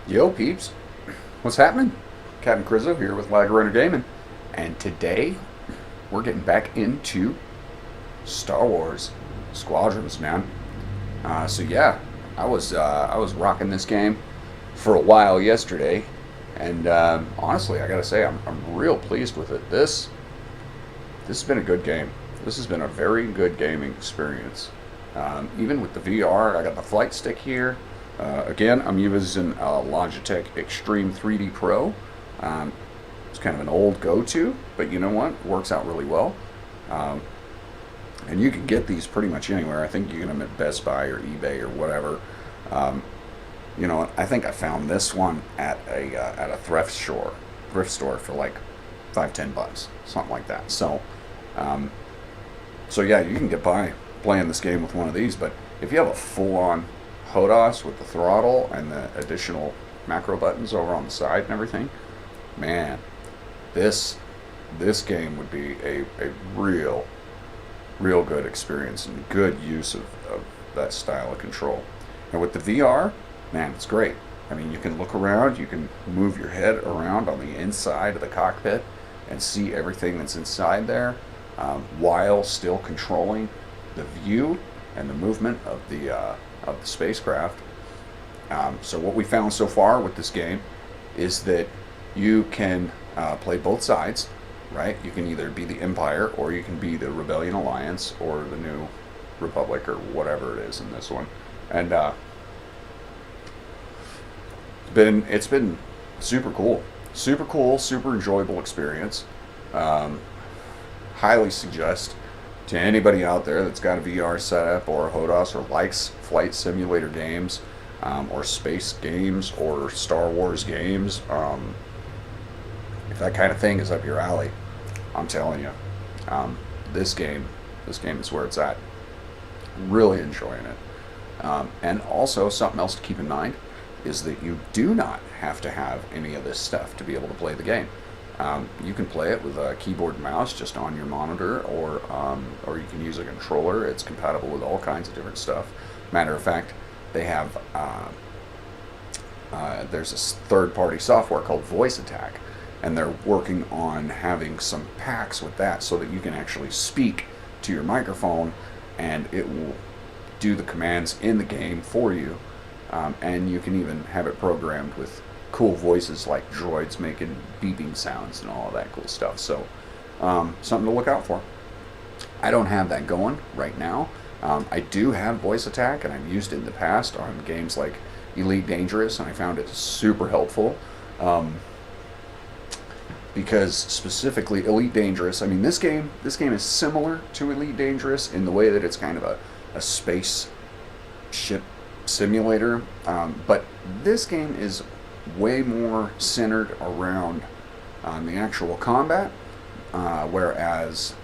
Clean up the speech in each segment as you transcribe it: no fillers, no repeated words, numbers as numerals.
Yo, peeps, what's happening? Captain Crizzo here with Lagarona Gaming, and today we're getting back into Star Wars Squadrons, man. So yeah, I was rocking this game for a while yesterday, and honestly, I gotta say I'm real pleased with it. This has been a good game. This has been a very good gaming experience. Even with the VR, I got the flight stick here. Again, I'm using Logitech Extreme 3D Pro. It's kind of an old go-to, but you know what? It works out really well. Um, and you can get these pretty much anywhere. I think you get them at Best Buy or eBay or whatever. Um, you know, I think I found this one at a thrift store for like $5-10, something like that. Um, so yeah, you can get by playing this game with one of these. But if you have a full-on HOTAS with the throttle and the additional macro buttons over on the side and everything, man, this this game would be a real good experience and good use of that style of control. And with the VR, man, it's great. I mean, you can look around, you can move your head around on the inside of the cockpit and see everything that's inside there, while still controlling the view and the movement of the spacecraft. So what we found so far with this game is that you can play both sides, right? You can either be the Empire or you can be the Rebellion Alliance or the New Republic or whatever it is in this one. And it's been super cool, super enjoyable experience. Um, Highly suggest to anybody out there that's got a VR setup or a HOTAS or likes flight simulator games, or space games or Star Wars games. If that kind of thing is up your alley, I'm telling you, um, this game, this game is where it's at. Really enjoying it. And also, something else to keep in mind is that you do not have to have any of this stuff to be able to play the game. You can play it with a keyboard and mouse just on your monitor, or you can use a controller. It's compatible with all kinds of different stuff. Matter of fact, they have there's this third-party software called Voice Attack, and they're working on having some packs with that so that you can actually speak to your microphone, and it will do the commands in the game for you. And you can even have it programmed with cool voices like droids making beeping sounds and all of that cool stuff. So something to look out for. I don't have that going right now. I do have Voice Attack, and I've used it in the past on games like Elite Dangerous, and I found it super helpful. Because specifically Elite Dangerous, I mean, this game is similar to Elite Dangerous in the way that it's kind of a space ship simulator, but this game is way more centered around the actual combat, whereas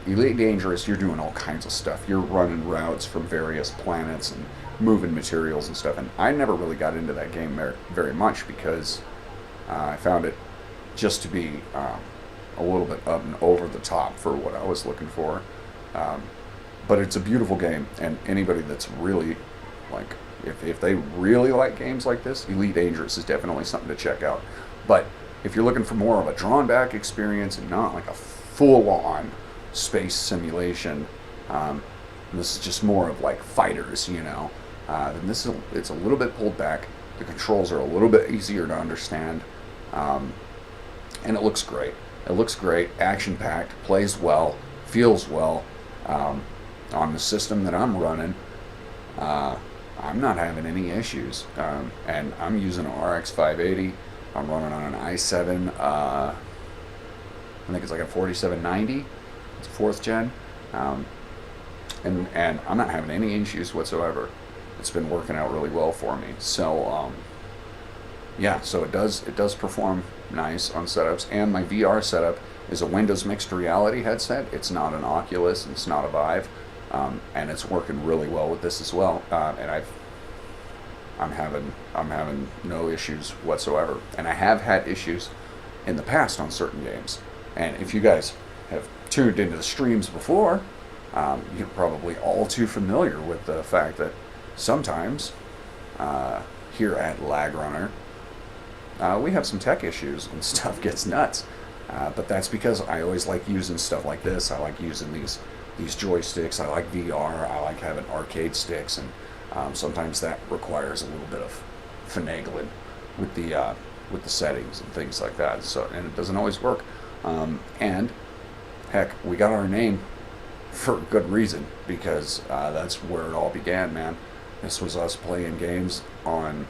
Elite Dangerous, you're doing all kinds of stuff. You're running routes from various planets and moving materials and stuff, and I never really got into that game very much because I found it just to be a little bit up and over the top for what I was looking for. But it's a beautiful game, and anybody that's really like, if they really like games like this, Elite Dangerous is definitely something to check out. But if you're looking for more of a drawn back experience and not like a full on space simulation, this is just more of like fighters, then it's a little bit pulled back. The controls are a little bit easier to understand, and it looks great. It looks great, action packed, plays well, feels well. On the system that I'm running, I'm not having any issues, and I'm using an RX 580. I'm running on an i7. I think it's like a 4790. It's fourth gen, and I'm not having any issues whatsoever. It's been working out really well for me. So yeah, so it does perform nice on setups, and my VR setup is a Windows mixed reality headset. It's not an Oculus, and it's not a Vive, and it's working really well with this as well. And I'm having no issues whatsoever. And I have had issues in the past on certain games. And if you guys have tuned into the streams before, you're probably all too familiar with the fact that sometimes here at Lag Runner, we have some tech issues and stuff gets nuts. But that's because I always like using stuff like this. I like using these joysticks. I like VR. I like having arcade sticks, and sometimes that requires a little bit of finagling with the settings and things like that. So, and it doesn't always work. And heck, we got our name for good reason, because that's where it all began, man. This was us playing games on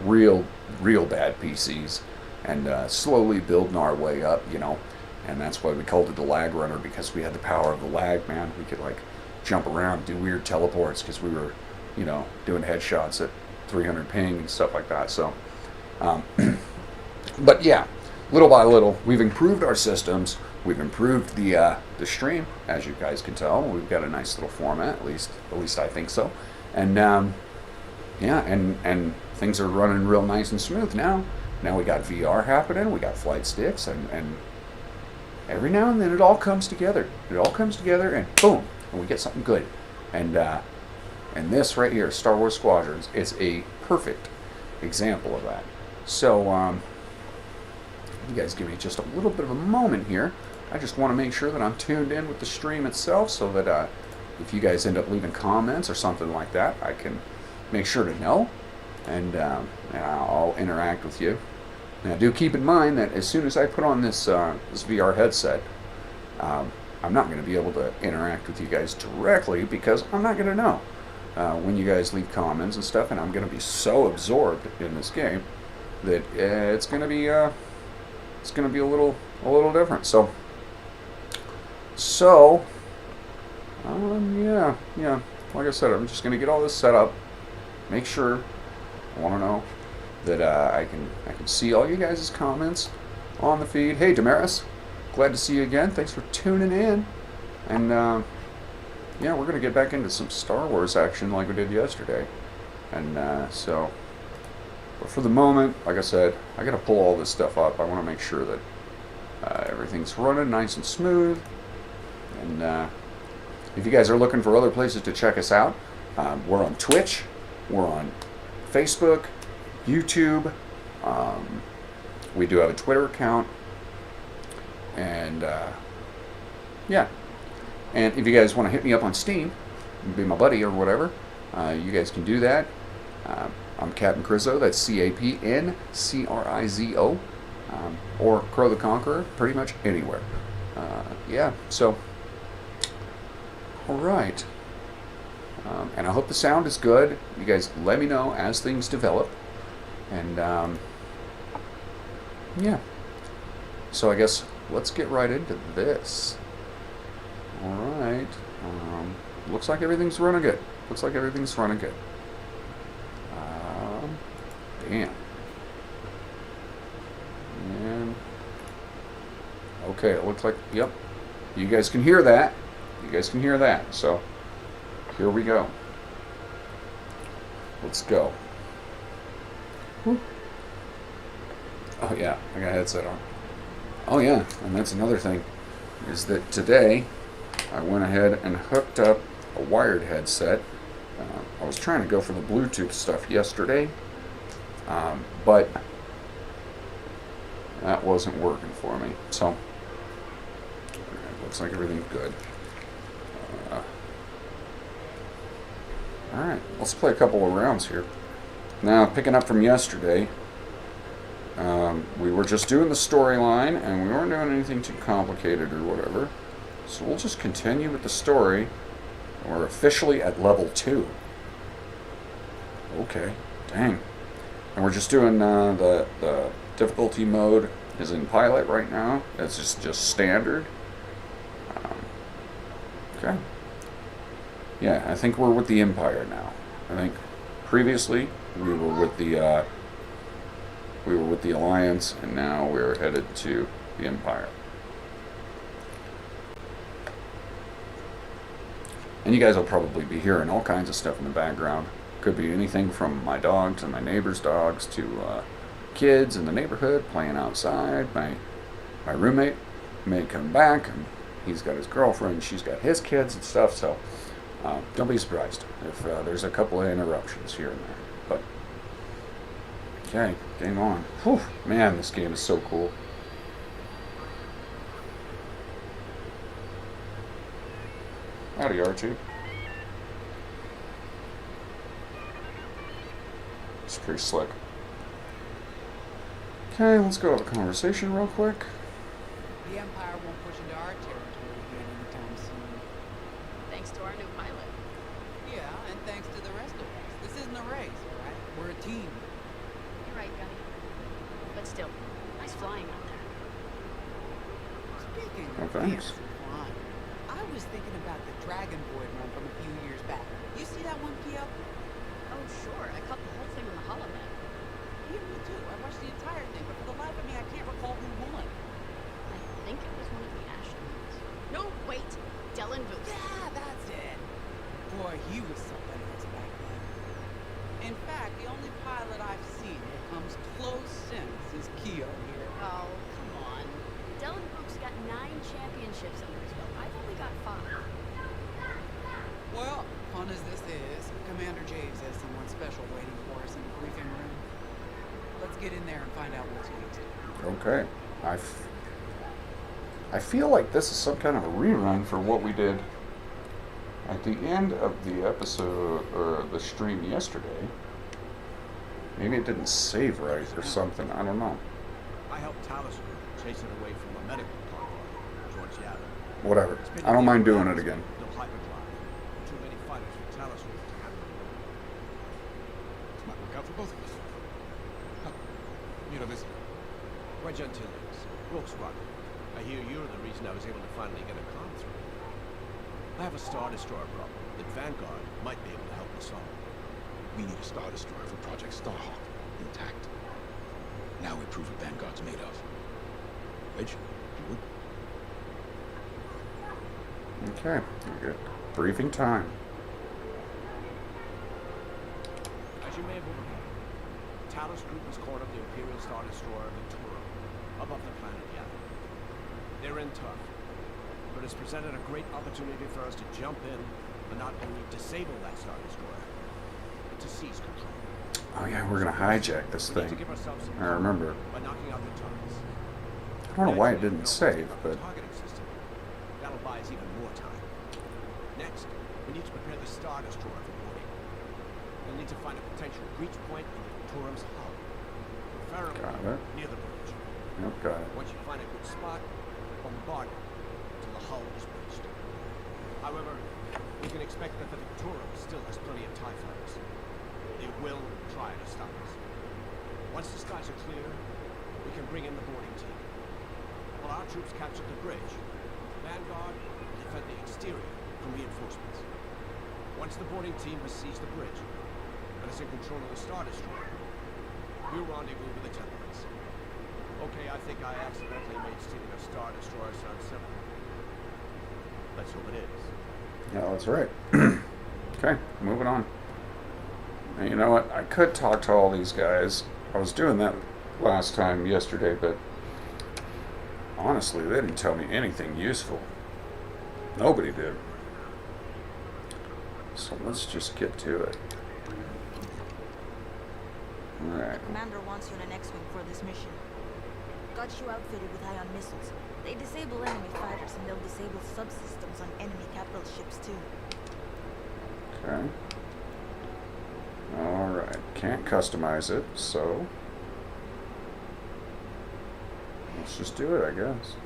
real bad PCs and slowly building our way up, you know. And that's why we called it the Lag Runner, because we had the power of the lag, man. We could like jump around, do weird teleports, because we were, you know, doing headshots at 300 ping and stuff like that. So, but yeah, little by little, we've improved our systems. We've improved the stream, as you guys can tell. We've got a nice little format, at least I think so. And yeah, and things are running real nice and smooth now. Now we got VR happening. We got flight sticks, and every now and then it all comes together. It all comes together, and boom, and we get something good. And this right here, Star Wars Squadrons, is a perfect example of that. So you guys give me just a little bit of a moment here. I just want to make sure that I'm tuned in with the stream itself, so that if you guys end up leaving comments or something like that, I can make sure to know, and I'll interact with you. Now, do keep in mind that as soon as I put on this VR headset, I'm not going to be able to interact with you guys directly, because I'm not going to know when you guys leave comments and stuff, and I'm going to be so absorbed in this game that it's going to be a little different. So yeah. Like I said, I'm just gonna get all this set up. Make sure. I want to know that I can see all you guys' comments on the feed. Hey, Damaris, glad to see you again. Thanks for tuning in. And yeah, we're gonna get back into some Star Wars action like we did yesterday. And but for the moment, like I said, I gotta pull all this stuff up. I want to make sure that everything's running nice and smooth. And if you guys are looking for other places to check us out, we're on Twitch, we're on Facebook, YouTube, we do have a Twitter account, and yeah. And if you guys want to hit me up on Steam, be my buddy or whatever, you guys can do that. I'm Captain Crizzo, that's CapnCrizo, or Crow the Conqueror, pretty much anywhere. Yeah, so, alright. And I hope the sound is good. You guys let me know as things develop. And, yeah. So I guess let's get right into this. Alright. Looks like everything's running good. Damn. And okay, it looks like, yep. You guys can hear that. So here we go. Let's go. Whew. Oh yeah, I got a headset on. Oh yeah, and that's another thing, is that today I went ahead and hooked up a wired headset. I was trying to go for the Bluetooth stuff yesterday, but that wasn't working for me. So looks like everything's good. Alright, let's play a couple of rounds here. Now, picking up from yesterday, we were just doing the storyline, and we weren't doing anything too complicated or whatever. So we'll just continue with the story. We're officially at level 2. Okay, dang. And we're just doing the difficulty mode is in pilot right now. It's just standard. Okay. Yeah, I think we're with the Empire now. I think previously we were with the Alliance, and now we're headed to the Empire. And you guys will probably be hearing all kinds of stuff in the background. Could be anything from my dogs and my neighbor's dogs to kids in the neighborhood playing outside. My roommate may come back, and he's got his girlfriend, she's got his kids and stuff, so don't be surprised if there's a couple of interruptions here and there. But Okay, game on. Whew, man, this game is so cool. Howdy, R2. It's pretty slick. Okay, let's go have a conversation real quick. The Empire won't push into our territory again anytime soon. Thanks to our new pilot. Yeah, and thanks to the rest of us. This isn't a race, alright? We're a team. You're right, Gunny. But still, nice flying out there. Speaking Oh, of thanks. fancy flying, I was thinking about the Dragon Boy run from a few years back. You see that one, Kyo? Oh, sure. I caught the whole thing on the holonet. Yeah, me too. I watched the entire thing, but for the life of me, I can't recall who won. I think it was one of the astronauts. No, wait. Dylan Booth. Yeah, that's it. Boy, he was something else back then. In fact, the only pilot I've seen that comes close since is Kyo here. Oh, come on. Dylan Booth's got 9 championships under his belt. I've only got 5. Well, fun as this is, Commander Javes has someone special waiting for us in the briefing room. Let's get in there and find out what's next. Okay. I feel like this is some kind of a rerun for what we did at the end of the episode, or the stream yesterday. Maybe it didn't save right or something. I don't know. I helped Talus chase it away from a medical convoy, George Yaddo. Whatever. I don't mind doing it again. No hyperdrive. Too many fighters for Talus to handle. This might work out for both of us. Huh. You know this? Wedge Antilles, Wars Squadrons. I hear you're the reason I was able to finally get a comm through. I have a Star Destroyer problem that Vanguard might be able to help us solve. We need a Star Destroyer for Project Starhawk, intact. Now we prove what Vanguard's made of. Wedge, you would? Okay. Good. Briefing time. As you may have overheard, Talus Group has cornered the Imperial Star Destroyer Ventura above the planet Yavin. They're in tough, but it's presented a great opportunity for us to jump in and not only disable that Star Destroyer, but to seize control. Oh yeah, we're gonna hijack this We need to thing. give ourselves some I remember. by knocking out the targets. I don't know why it didn't save, but Targeting system. That'll buy us even more time. Next, we need to prepare the Star Destroyer for boarding. We'll need to find a potential breach point in the Venturum's hull, preferably got it. near the bridge. Yep, got it. Once you find a good spot, bombard it until the hull is breached. However, we can expect that the Venturum still has plenty of TIE fighters. They will try to stop us. Once the skies are clear, we can bring in the boarding team. While our troops capture the bridge, Vanguard will defend the exterior from reinforcements. Once the boarding team has seized the bridge and is in control of the Star Destroyer, we'll rendezvous with the Templars. Okay, I think I accidentally made stealing a Star Destroyer sound simple. Let's hope it is. Yeah, that's right. Okay, moving on. And you know what? I could talk to all these guys. I was doing that last time yesterday, but honestly, they didn't tell me anything useful. Nobody did. So let's just get to it. Alright. Commander wants you in an X-Wing for this mission. Got you outfitted with ion missiles. They disable enemy fighters and they'll disable subsystems on enemy capital ships too. Okay. Alright. Can't customize it, so let's just do it, I guess.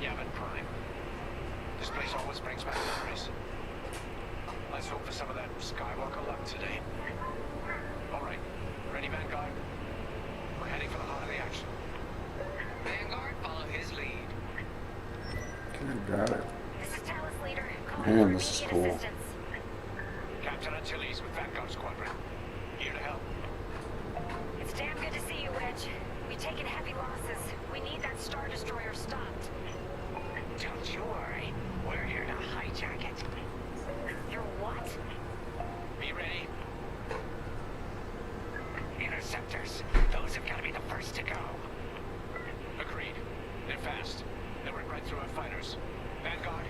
Yavin Prime. This place always brings back memories. Let's hope for some of that Skywalker luck today. Alright, ready, Vanguard? We're heading for the heart of the action. Vanguard, follow his lead. Okay, got it. This is Talus Leader. Man, this is cool. Assistance. Captain Antilles with Vanguard Squadron. through our fighters. Vanguard,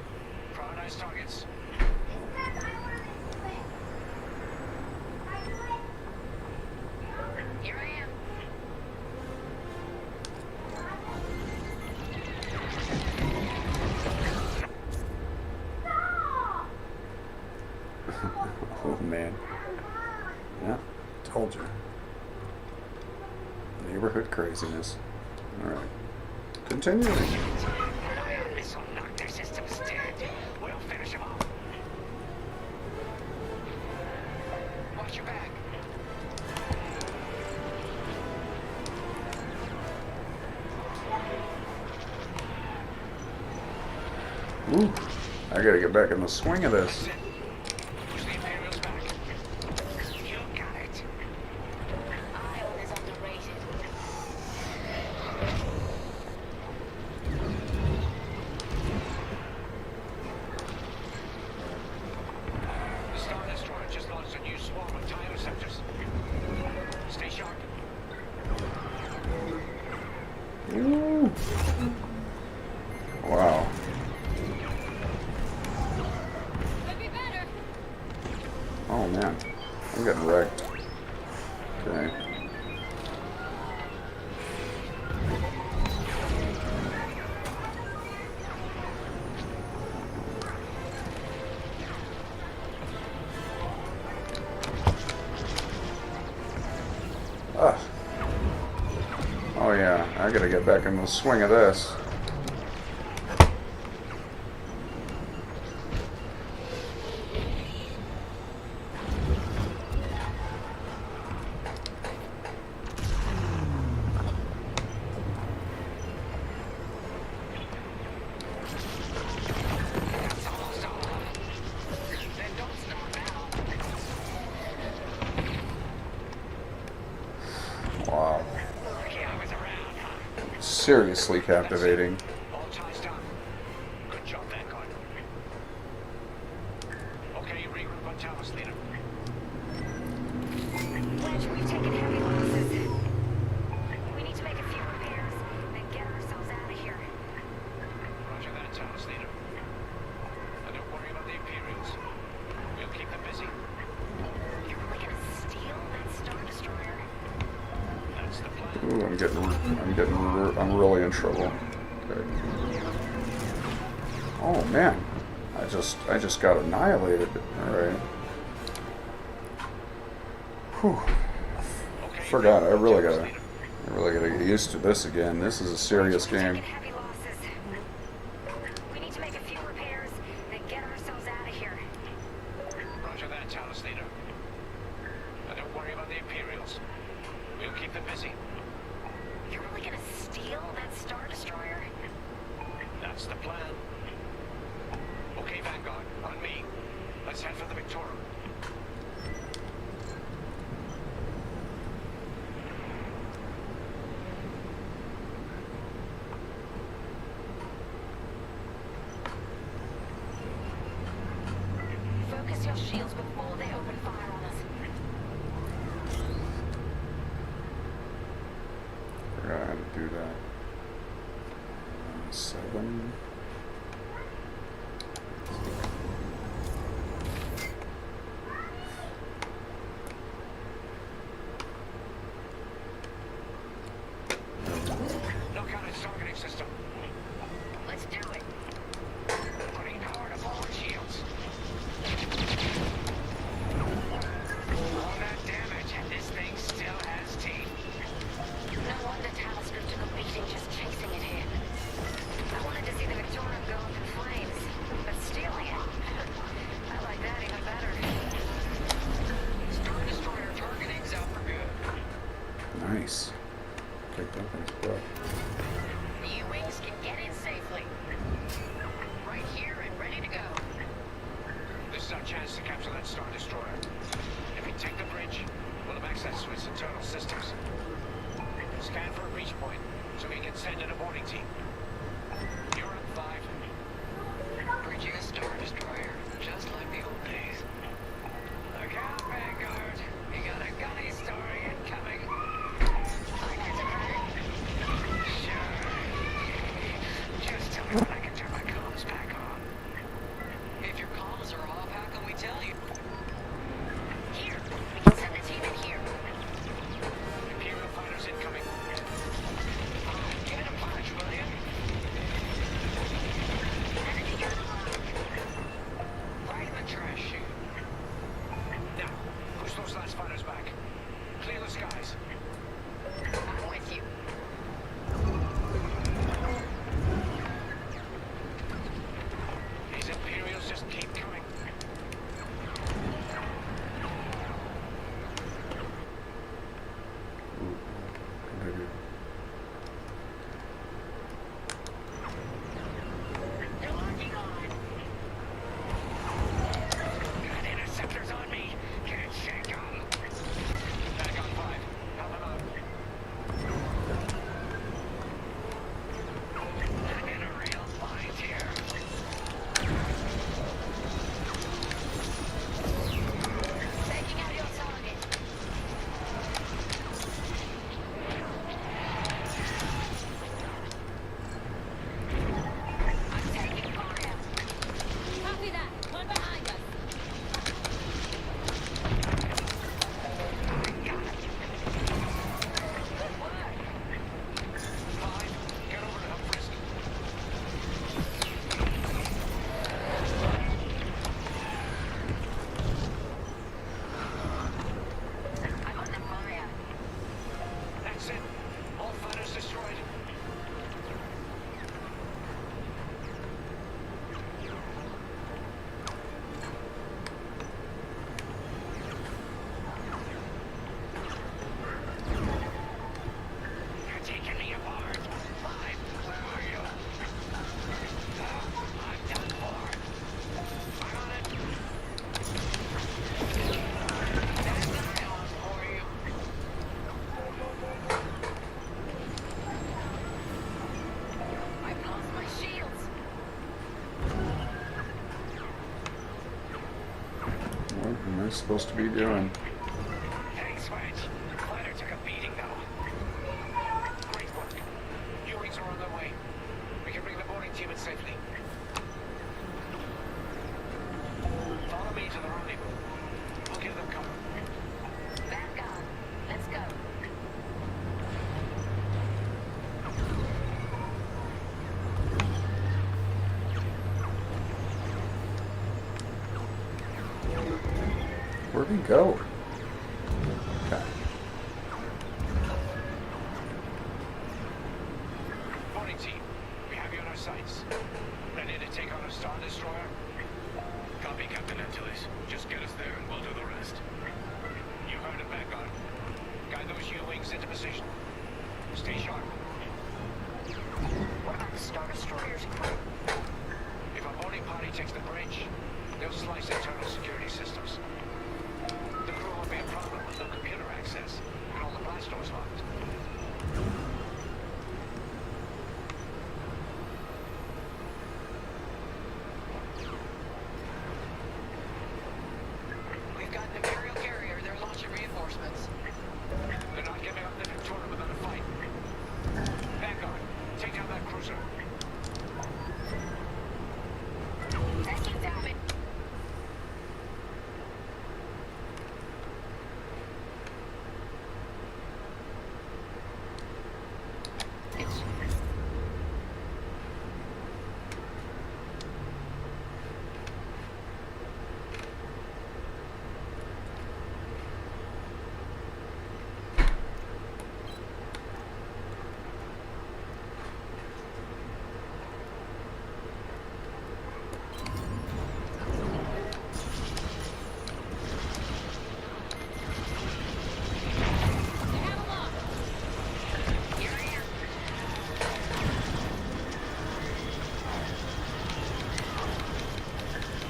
prioritize targets. Here I am. Oh man. Yeah, told you. Neighborhood craziness. Alright. Continuing. Ion missile knocked their systems dead. We'll finish them off. Watch your back. Ooh. I gotta get back in the swing of this. Push the Imperials back. You got it. Ion is underrated. The Star Destroyer just launched a new swarm of TIE interceptors. Stay sharp. Ooh. Wow. Could be better. Oh man. I'm getting wrecked. Okay. Ah. Oh yeah, I gotta get back in the swing of this. That's almost all. Then don't stop now. Wow. Okay, I was around, huh? Seriously captivating. All ties down. Good job, Vanguard. Okay, regroup on Talos, leader. Wedge, we've taken heavy losses. We need to make a few repairs, then get ourselves out of here. Roger that, Talos, leader. And don't worry about the Imperials. We'll keep them busy. You're really gonna steal that Star Destroyer? That's the plan. Ooh, I'm really in trouble. Okay. Oh man. I just got annihilated. Alright. Whew. Okay, Forgot, I really Talos, gotta leader. get used to this again. This is a serious We've game. taken heavy losses. We need to make a few repairs, then get ourselves out of here. Roger that, Talos, leader. And don't worry about the Imperials. We'll keep them busy. You're really gonna steal that Star Destroyer? That's the plan. Okay, Vanguard, on me. Let's head for the Victoria. Focus your shields before they open fire on us. Forgot how to do that. 7. Knock out its targeting system. Let's do it. Putting power to forward shields. All that damage, and this thing still has teeth. No wonder Talos Group took a beating just chasing it here. I wanted to see the Victoria go up in flames, but stealing it, I like that even better. Star Destroyer targeting's out for good. Nice. Kicked that thing's butt. The U-Wings can get in safely. Right here and ready to go. This is our chance to capture that Star Destroyer. If we take the bridge, we'll have access to its internal systems. Scan for a reach point, so we can send in a boarding team. You're up, 5. Bridging a Star Destroyer, just like the old days. Look out, Vanguard. You got a gunny story incoming. Like it's a Sure. Just tell me what I can do supposed to be doing. Thanks, Wedge. Fighter took a beating, though. Great work. U-wings are on their way. We can bring the boarding team in safely. Follow me to the rendezvous. We'll give them cover. Vanguard, let's go. Where'd we go? Okay. Boarding team, we have you on our sights. Ready to take on a Star Destroyer? Copy, Captain Antilles. Just get us there and we'll do the rest. You heard it, Vanguard. Guide those U-wings into position. Stay sharp. What about the Star Destroyer's crew? If a boarding party takes the bridge, they'll slice internal security systems. The crew won't be a problem with no computer access and all the blast doors locked. We've got an Imperial carrier. They're launching reinforcements. They're not giving up the Victoria without a fight. Vanguard, take down that cruiser. Taking damage.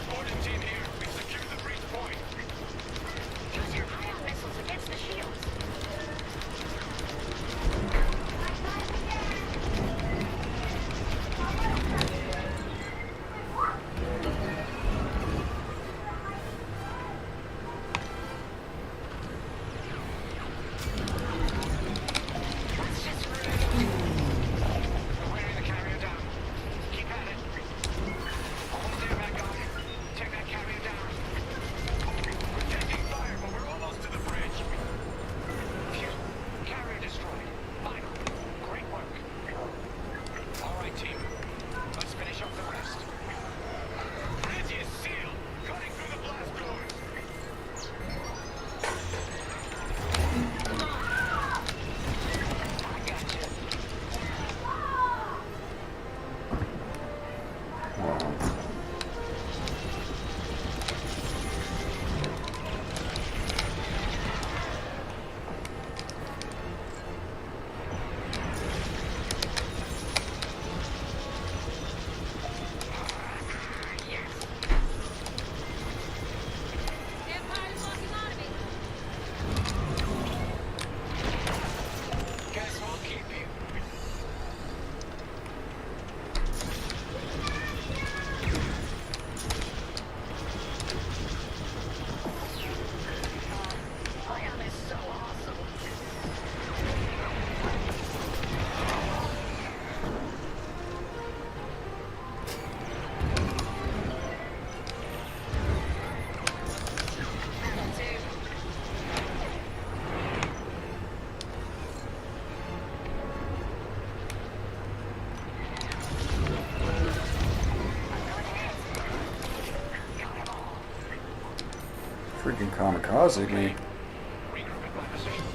Boarding team here. We've secured the breach point. Use your ion missiles against the shields. Let's just We're wearing the carrier down. Keep at it. Almost there, Vanguard. Take that carrier down. We're taking fire, but we're almost to the bridge. Phew. Carrier destroyed. Final. Great work. All right, team. Let's finish up the rest. Bridge is sealed. Cutting through the blast doors. I got you. Guess we'll keep you. Ion is so awesome. Level 2. Freaking kamikaze me. Regroup at my position.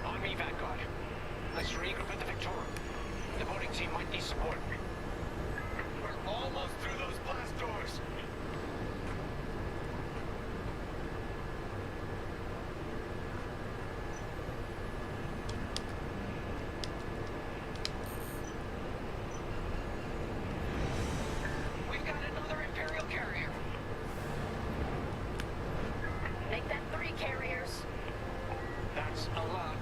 On me, Vanguard. Let's regroup at the Victoria. The boarding team might need support. We're almost through those blast doors. We've got another Imperial carrier. Make that 3 carriers. That's a lot.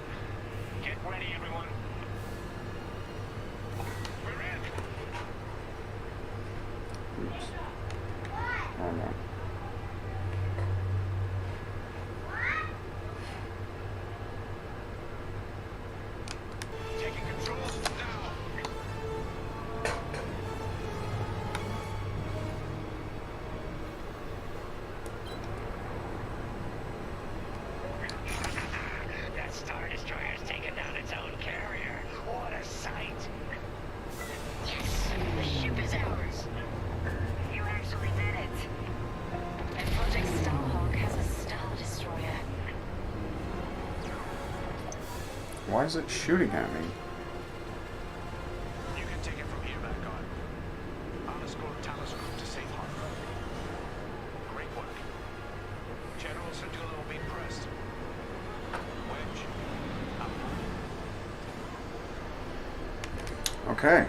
Why is it shooting at me? You can take it from here, Vanguard. I'll escort Talos Group to safe harbor. Great work. General Sedula will be impressed. Wedge, out. Okay.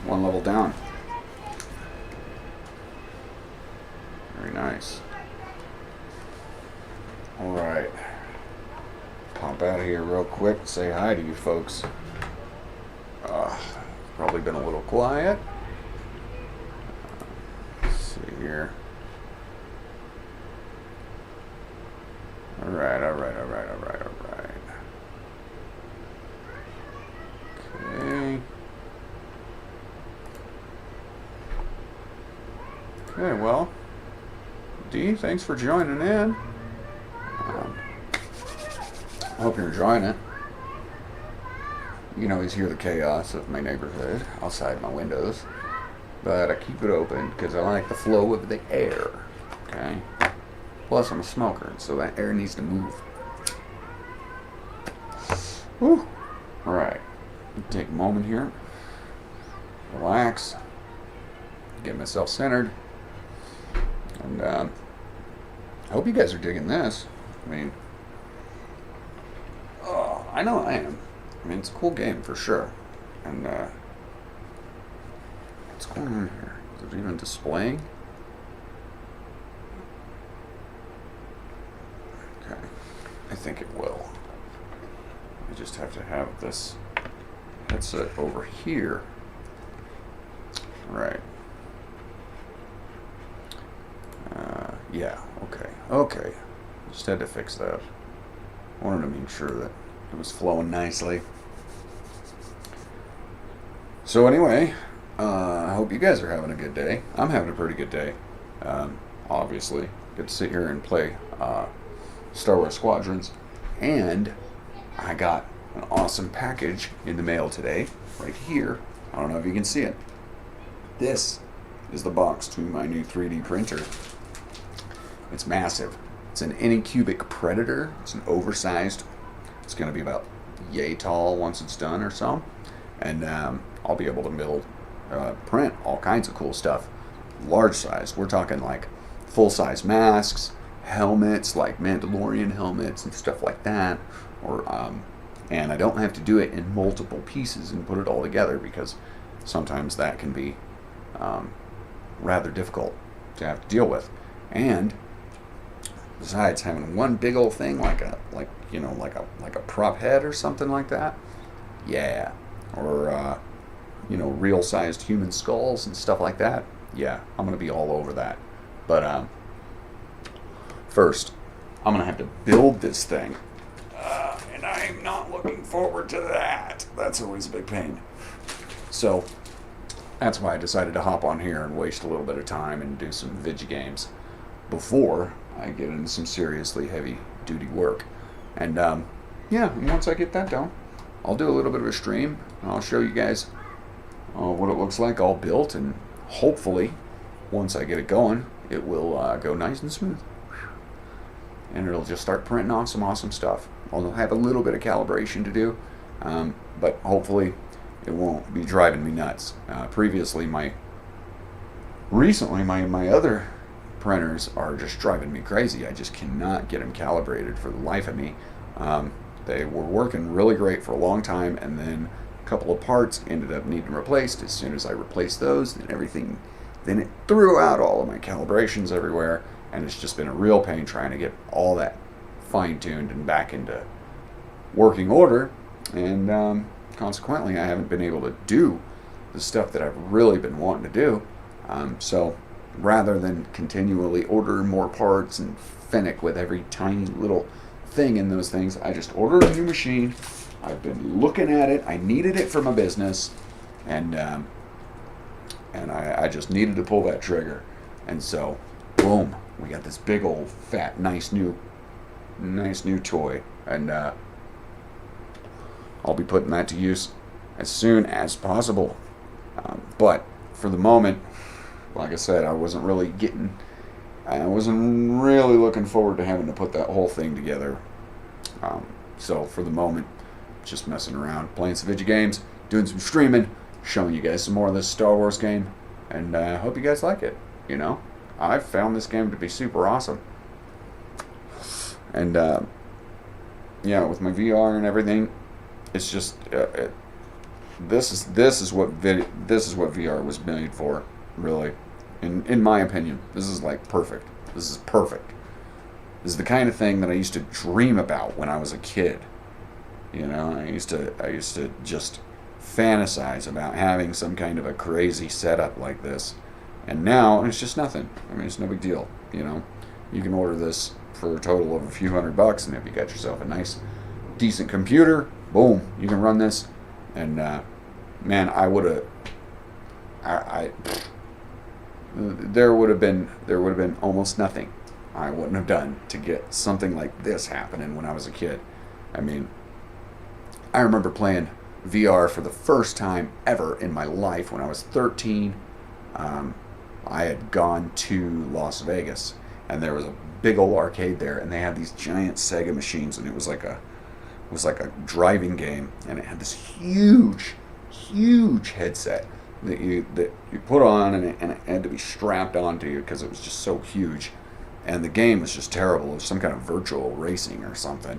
One level down. Very nice. Alright. Pop out of here real quick. Say hi to you folks. Probably been a little quiet. Let's see here. Alright. Okay. Okay, well, D, thanks for joining in. I hope you're enjoying it. You can always hear the chaos of my neighborhood outside my windows, but I keep it open because I like the flow of the air. Okay. Plus, I'm a smoker, so that air needs to move. Whew. All right. Take a moment here. Relax. Get myself centered. And I hope you guys are digging this. I mean, I know I am. I mean, it's a cool game for sure. And what's going on here? Is it even displaying? Okay. I think it will. I just have to have this headset over here. Right. Yeah, okay. Just had to fix that. Wanted to make sure that it was flowing nicely. So anyway, I hope you guys are having a good day. I'm having a pretty good day. Obviously, get to sit here and play Star Wars Squadrons. And I got an awesome package in the mail today, right here. I don't know if you can see it. This is the box to my new 3D printer. It's massive. It's an Anycubic Predator. It's an oversized. It's going to be about yay tall once it's done or so. And I'll be able to print all kinds of cool stuff. Large size. We're talking like full-size masks, helmets, like Mandalorian helmets and stuff like that. And I don't have to do it in multiple pieces and put it all together because sometimes that can be rather difficult to have to deal with. And besides having one big old thing like a prop head or something like that, yeah, or real sized human skulls and stuff like that, yeah, I'm gonna be all over that. But first, I'm gonna have to build this thing, and I'm not looking forward to that. That's always a big pain. So that's why I decided to hop on here and waste a little bit of time and do some video games before I get into some seriously heavy duty work. And and once I get that done, I'll do a little bit of a stream and I'll show you guys what it looks like all built, and hopefully once I get it going, it will go nice and smooth, and it'll just start printing off some awesome stuff. I'll have a little bit of calibration to do, but hopefully it won't be driving me nuts. Recently my other printers are just driving me crazy. I just cannot get them calibrated for the life of me. They were working really great for a long time, and then a couple of parts ended up needing replaced. As soon as I replaced those, then it threw out all of my calibrations everywhere, and it's just been a real pain trying to get all that fine-tuned and back into working order. And consequently, I haven't been able to do the stuff that I've really been wanting to do. So rather than continually order more parts and finick with every tiny little thing in those things, I just ordered a new machine. I've been looking at it. I needed it for my business, and I just needed to pull that trigger. And so, boom, we got this big old fat, nice new toy, and I'll be putting that to use as soon as possible. But for the moment, like I said, I wasn't really looking forward to having to put that whole thing together. So for the moment, just messing around, playing some video games, doing some streaming, showing you guys some more of this Star Wars game, and I hope you guys like it. You know, I found this game to be super awesome, and yeah, with my VR and everything, it's just this is what VR was made for, really. In my opinion, this is like perfect. This is perfect. This is the kind of thing that I used to dream about when I was a kid. You know, I used to just fantasize about having some kind of a crazy setup like this. And now it's just nothing. I mean, it's no big deal. You know, you can order this for a total of a few $100, and if you got yourself a nice, decent computer, boom, you can run this. And man, there would have been almost nothing I wouldn't have done to get something like this happening when I was a kid. I mean, I remember playing VR for the first time ever in my life when I was 13. I had gone to Las Vegas, and there was a big old arcade there, and they had these giant Sega machines, and it was like a driving game, and it had this huge headset that you put on, and it had to be strapped onto you because it was just so huge, and the game was just terrible. It was some kind of virtual racing or something,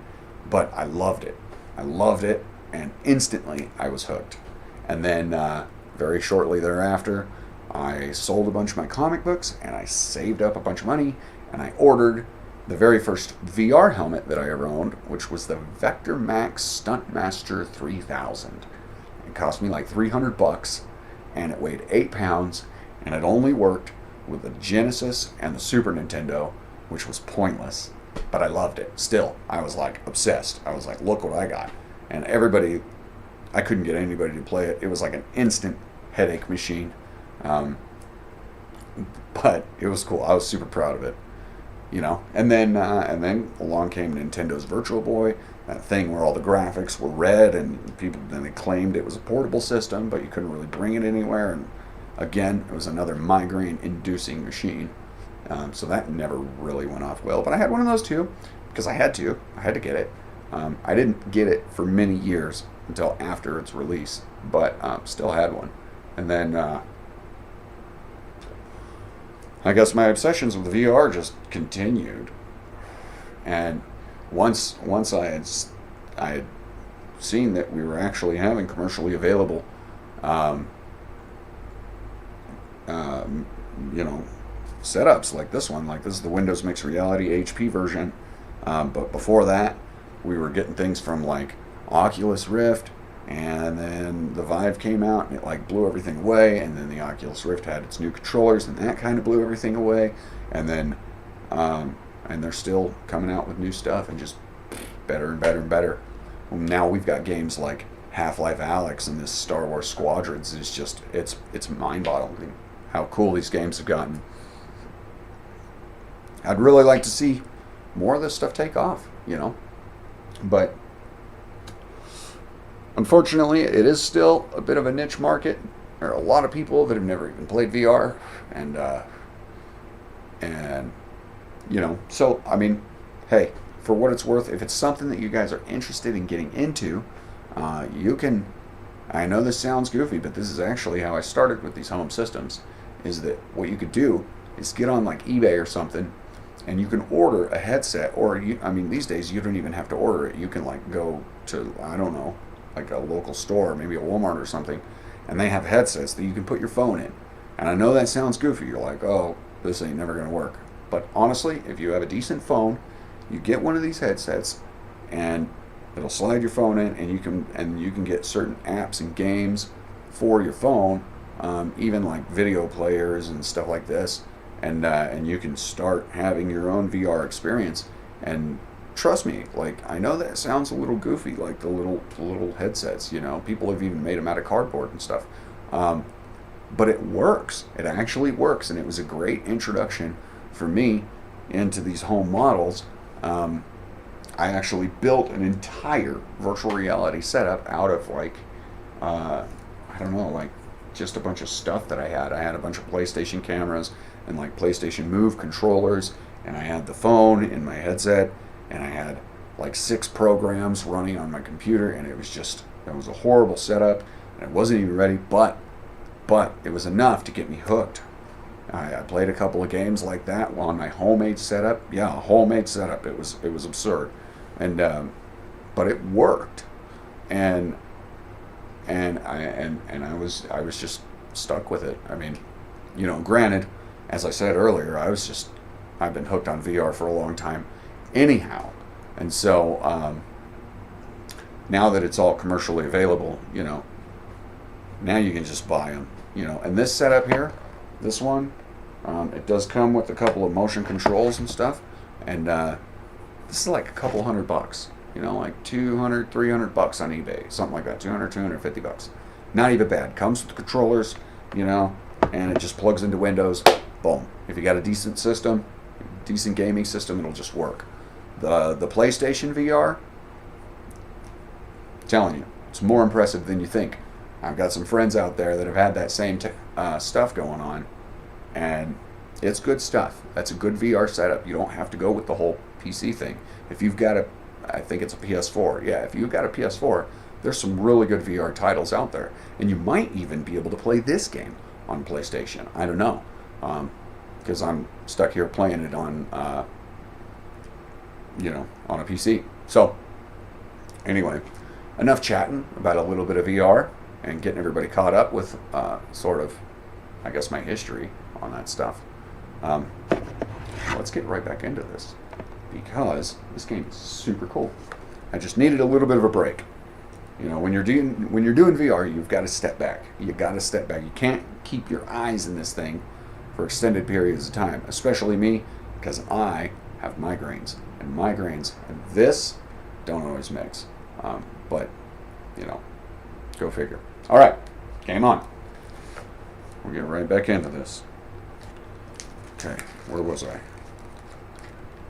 but I loved it, and instantly I was hooked. And then very shortly thereafter, I sold a bunch of my comic books, and I saved up a bunch of money, and I ordered the very first VR helmet that I ever owned, which was the Vector Max Stuntmaster 3000. It cost me like $300, and it weighed 8 pounds, and it only worked with the Genesis and the Super Nintendo, which was pointless, but I loved it. Still, I was like obsessed. I was like, look what I got. And everybody, I couldn't get anybody to play it. It was like an instant headache machine. But it was cool. I was super proud of it, you know. And then along came Nintendo's Virtual Boy, that thing where all the graphics were red, and people then they claimed it was a portable system, but you couldn't really bring it anywhere. And again, it was another migraine-inducing machine. So that never really went off well. But I had one of those too, because I had to get it. I didn't get it for many years until after its release, but still had one. And then I guess my obsessions with VR just continued. And once I had seen that we were actually having commercially available, setups like this one. Like, this is the Windows Mixed Reality HP version. But before that, we were getting things from like Oculus Rift, and then the Vive came out and it like blew everything away, and then the Oculus Rift had its new controllers and that kind of blew everything away, and then and they're still coming out with new stuff and just better and better and better. Well, now we've got games like Half-Life Alyx and this Star Wars Squadrons. It's just it's mind-boggling how cool these games have gotten. I'd really like to see more of this stuff take off, you know, but unfortunately, it is still a bit of a niche market. There are a lot of people that have never even played VR, and you know, so I mean, hey, for what it's worth, if it's something that you guys are interested in getting into, you can. I know this sounds goofy, but this is actually how I started with these home systems. Is that what you could do? Is get on like eBay or something, and you can order a headset, or I mean, these days you don't even have to order it. You can like go to, I don't know, like a local store, maybe a Walmart or something, and they have headsets that you can put your phone in. And I know that sounds goofy. You're like, oh, this ain't never going to work. But honestly, if you have a decent phone, you get one of these headsets, and it'll slide your phone in, and you can get certain apps and games for your phone, even like video players and stuff like this, and you can start having your own VR experience. And trust me, like, I know that sounds a little goofy, like the little headsets, you know, people have even made them out of cardboard and stuff, but it works. It actually works, and it was a great introduction for me into these home models. I actually built an entire virtual reality setup out of like, I don't know, like just a bunch of stuff that I had. I had a bunch of PlayStation cameras and like PlayStation Move controllers, and I had the phone in my headset, and I had like 6 programs running on my computer, and it was a horrible setup, and it wasn't even ready, but it was enough to get me hooked. I played a couple of games like that on my homemade setup. Yeah, a homemade setup. It was absurd, and but it worked, and I was just stuck with it. I mean, you know, granted, as I said earlier, I've been hooked on VR for a long time, anyhow, and so now that it's all commercially available, you know, now you can just buy them, you know. And this setup here, this one, it does come with a couple of motion controls and stuff, and this is like a couple $100, you know, like $200, $300 on eBay, something like that, $250. Not even bad. Comes with the controllers, you know, and it just plugs into Windows. Boom. If you got a decent system, decent gaming system, it'll just work. The PlayStation VR, I'm telling you, it's more impressive than you think. I've got some friends out there that have had that same stuff going on, and it's good stuff. That's a good VR setup. You don't have to go with the whole PC thing. If you've got I think it's a PS4. Yeah, if you've got a PS4, there's some really good VR titles out there, and you might even be able to play this game on PlayStation. I don't know, because I'm stuck here playing it on, you know, on a PC. So, anyway, enough chatting about a little bit of VR and getting everybody caught up with sort of, I guess, my history on that stuff. Let's get right back into this, because this game is super cool. I just needed a little bit of a break. You know, when you're doing VR, you've got to step back. You got to step back. You can't keep your eyes in this thing for extended periods of time, especially me, because I have migraines, and this don't always mix. But, you know, go figure. All right, game on. We'll get right back into this. Okay, where was I?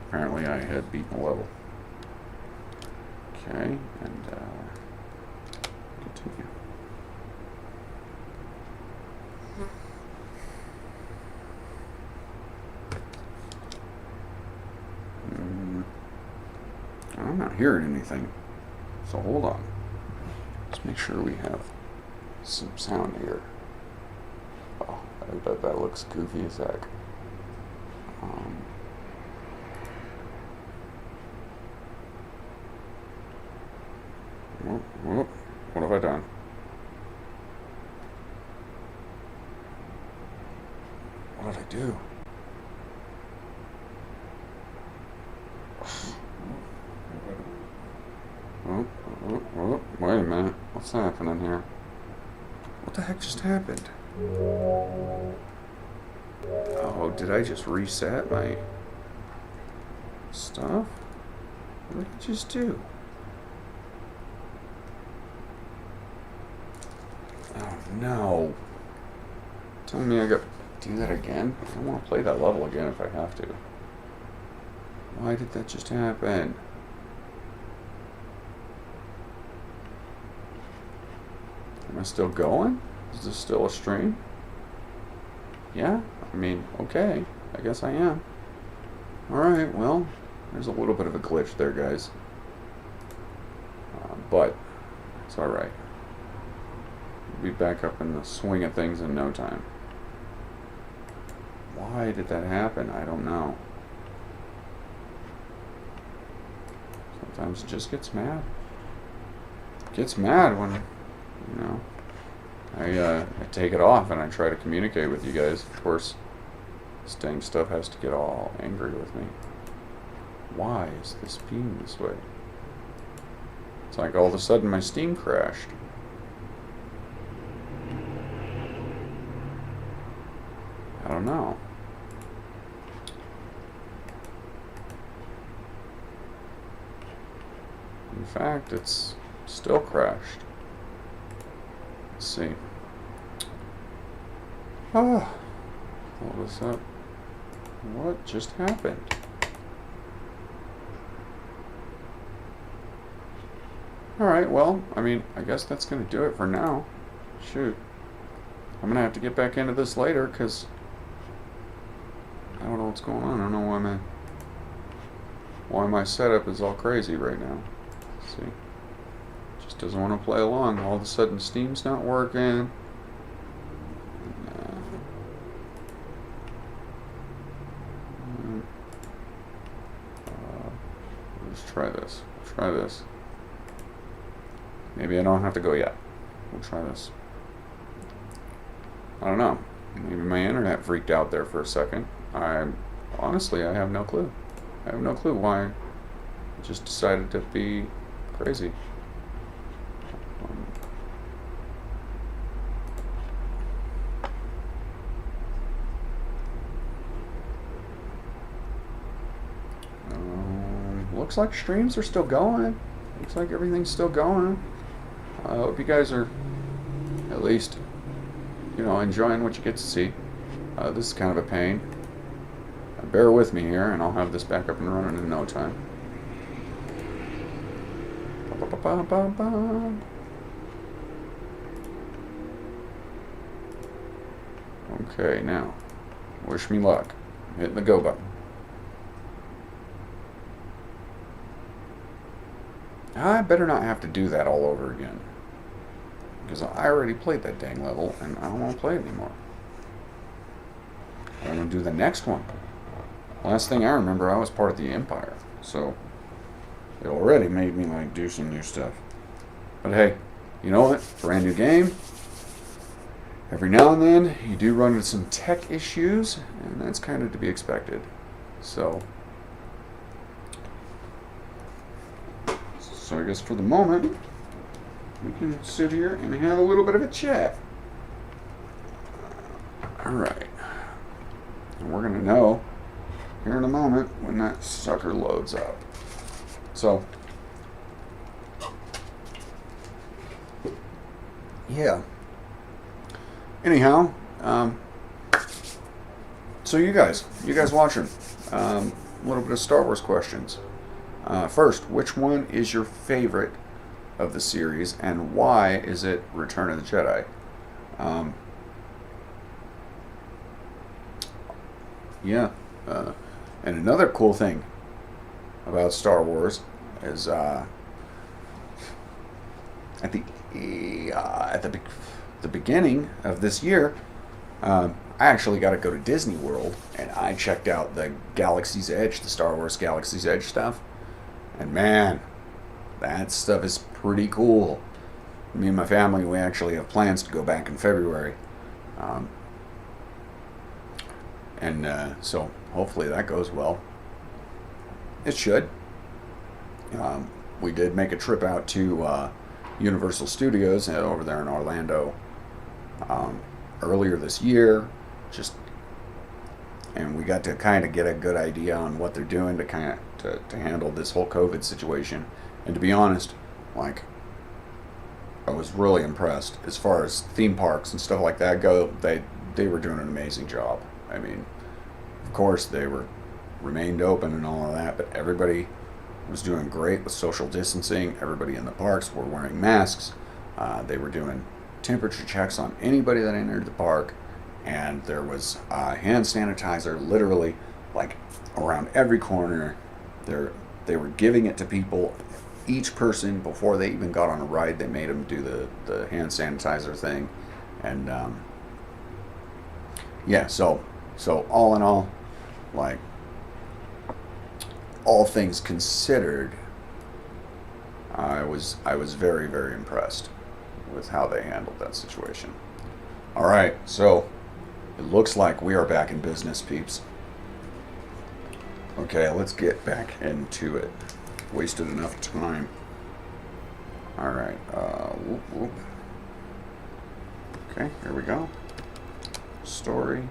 Apparently I had beaten a level. Okay, and continue. I'm not hearing anything, so hold on. Let's make sure we have some sound here. Oh, I bet that looks goofy as heck. What have I done? What did I do? Wait a minute. What's happening here? What the heck just happened? Oh, did I just reset my stuff? What did I just do? Oh no. Telling me I got to do that again? I don't want to play that level again if I have to. Why did that just happen? Am I still going? Is this still a stream? Yeah? I mean, okay. I guess I am. Alright, well, there's a little bit of a glitch there, guys. But it's alright. We'll be back up in the swing of things in no time. Why did that happen? I don't know. Sometimes it just gets mad. Gets mad when, you know, I take it off and I try to communicate with you guys. Of course, this dang stuff has to get all angry with me. Why is this being this way? It's like all of a sudden my Steam crashed. I don't know. In fact, it's still crashed. Let's see. Ah, pull this up. What just happened? Alright, well, I mean, I guess that's going to do it for now. Shoot. I'm going to have to get back into this later, because I don't know what's going on. I don't know why why my setup is all crazy right now. See? Just doesn't want to play along. All of a sudden Steam's not working. Let's try this. Try this. Maybe I don't have to go yet. We'll try this. I don't know. Maybe my internet freaked out there for a second. Honestly, I have no clue. I have no clue why it just decided to be crazy. Looks like streams are still going. Looks like everything's still going. I hope you guys are at least, enjoying what you get to see. This is kind of a pain. Bear with me here, and I'll have this back up and running in no time. Okay, now, wish me luck. Hitting the go button. I better not have to do that all over again. Because I already played that dang level, and I don't want to play it anymore. I'm going to do the next one. Last thing I remember, I was part of the Empire. So, it already made me, do some new stuff. But hey, you know what? Brand new game. Every now and then, you do run into some tech issues, and that's kind of to be expected. So I guess for the moment, we can sit here and have a little bit of a chat. Alright. And we're going to know here in a moment when that sucker loads up. So, yeah. Anyhow, so you guys watching, a little bit of Star Wars questions. First, which one is your favorite of the series, and why is it Return of the Jedi? And another cool thing about Star Wars is at the beginning of this year, I actually got to go to Disney World, and I checked out the Galaxy's Edge, the Star Wars Galaxy's Edge stuff. And man, that stuff is pretty cool. Me and my family, we actually have plans to go back in February. So hopefully that goes well. It should. We did make a trip out to Universal Studios over there in Orlando earlier this year. And we got to kind of get a good idea on what they're doing to handle this whole COVID situation. And to be honest, I was really impressed as far as theme parks and stuff like that go. They were doing an amazing job. I mean, of course they remained open and all of that, but everybody was doing great with social distancing. Everybody in the parks were wearing masks. They were doing temperature checks on anybody that entered the park, and there was hand sanitizer literally around every corner. They were giving it to people, each person, before they even got on a ride. They made them do the hand sanitizer thing. And so all in all, all things considered, I was very, very impressed with how they handled that situation. All right, so it looks like we are back in business, peeps. Okay, let's get back into it. Wasted enough time. All right. Whoop. Okay, here we go. Story.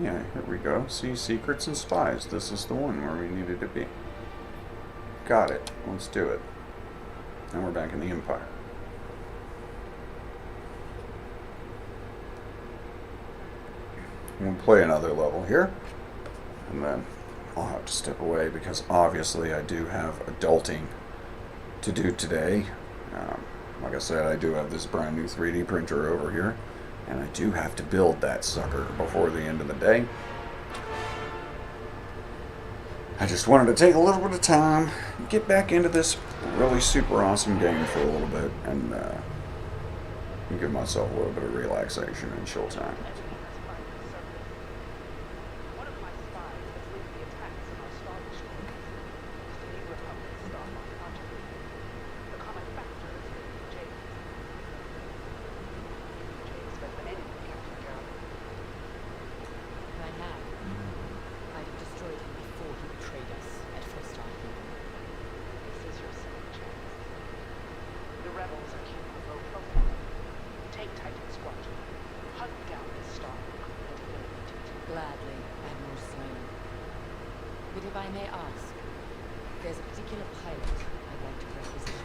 Yeah, here we go. See, Secrets and Spies. This is the one where we needed to be. Got it. Let's do it. Now we're back in the Empire. We'll play another level here, and then I'll have to step away because obviously I do have adulting to do today. Like I said, I do have this brand new 3D printer over here, and I do have to build that sucker before the end of the day. I just wanted to take a little bit of time, get back into this really super awesome game for a little bit, and give myself a little bit of relaxation and chill time. One of my spies was leading the attacks on our Star Destroyers. The New Republic Starhawk project. The common factor is that James. James has been enemy, Captain Carroll. I have. I'd have destroyed him before he betrayed us at first off. This is your second chance. The rebels are keeping low profile. Take Titan Squadron. Hunt down this Starhawk and eliminate it. Gladly, Admiral Sloan. But if I may ask, there's a particular pilot I'd like to requisition.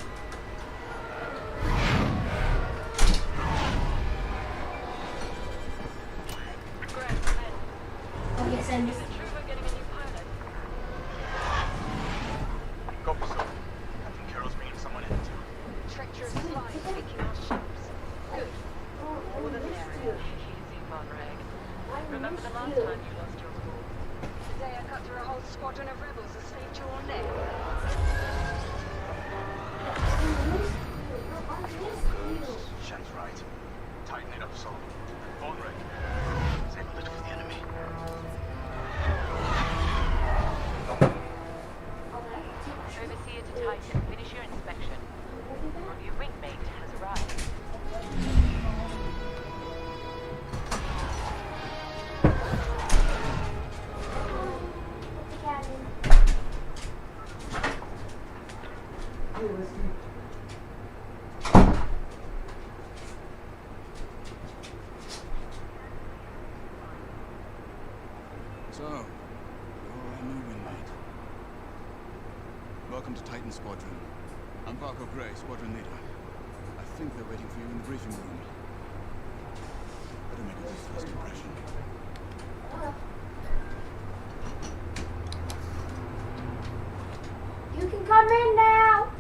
Grant, men. Oh, yes, I Is missed it true we're getting a new pilot? Copy, sir. Captain Carroll's bringing someone in too. Treacherous spies taking our ships. Good. More than area. Easy, Monreg. Remember the last time you lost your cool? Today I cut through a whole squadron of rebels and saved your neck. Shen's right. Tighten it up, Sol. Onreg. Save a little for the enemy. Overseer to Titan, finish your inspection. Your ringmate has arrived. So, you're our new wingmate. Welcome to Titan Squadron. I'm Parker Gray, Squadron Leader. I think they're waiting for you in the briefing room. Better make a good first impression. You can come in now.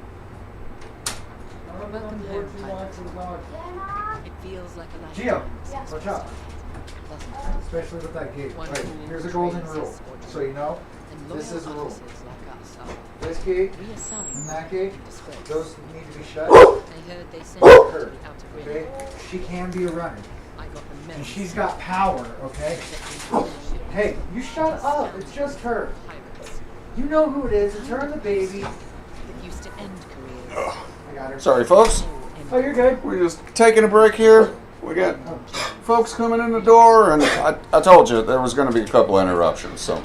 Welcome home, pilot. It feels like a lifetime Gio, since watch we out. started, doesn't it? Especially with that gate. One Right, who here's a golden betrays rule. his squadron. So you know, And this loyal is the rule. officers like us are This gate reassigned and that gate, in disgrace. those need to be shut. I heard they sent her to Her, the outer rim. okay? She can be a runner. I got the memo. And she's got power, okay? Hey, you shut up. It's just her. Pirates You know who it is. It's her and the baby. that used to end careers. I got her. Sorry, folks. Oh, you're good. We're just taking a break here. We got folks coming in the door, and I told you there was going to be a couple of interruptions, so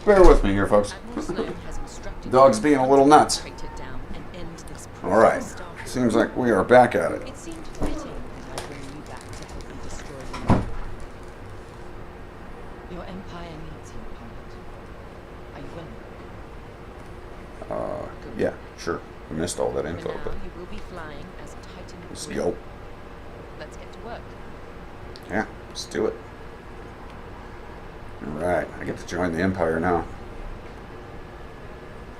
bear with me here, folks. Admiral Sloan has instructed Dog's being a little nuts. break it down and end this All right. Starhawk. Seems like we are back at it. It seemed fitting that I bring you back to help me destroy them. Your empire needs you, pilot. Are you willing? Yeah, sure. I missed all that For info, now, but you will be flying as Titan let's Queen. go. Let's get to work. Yeah, let's do it. All right, I get to join the Empire now.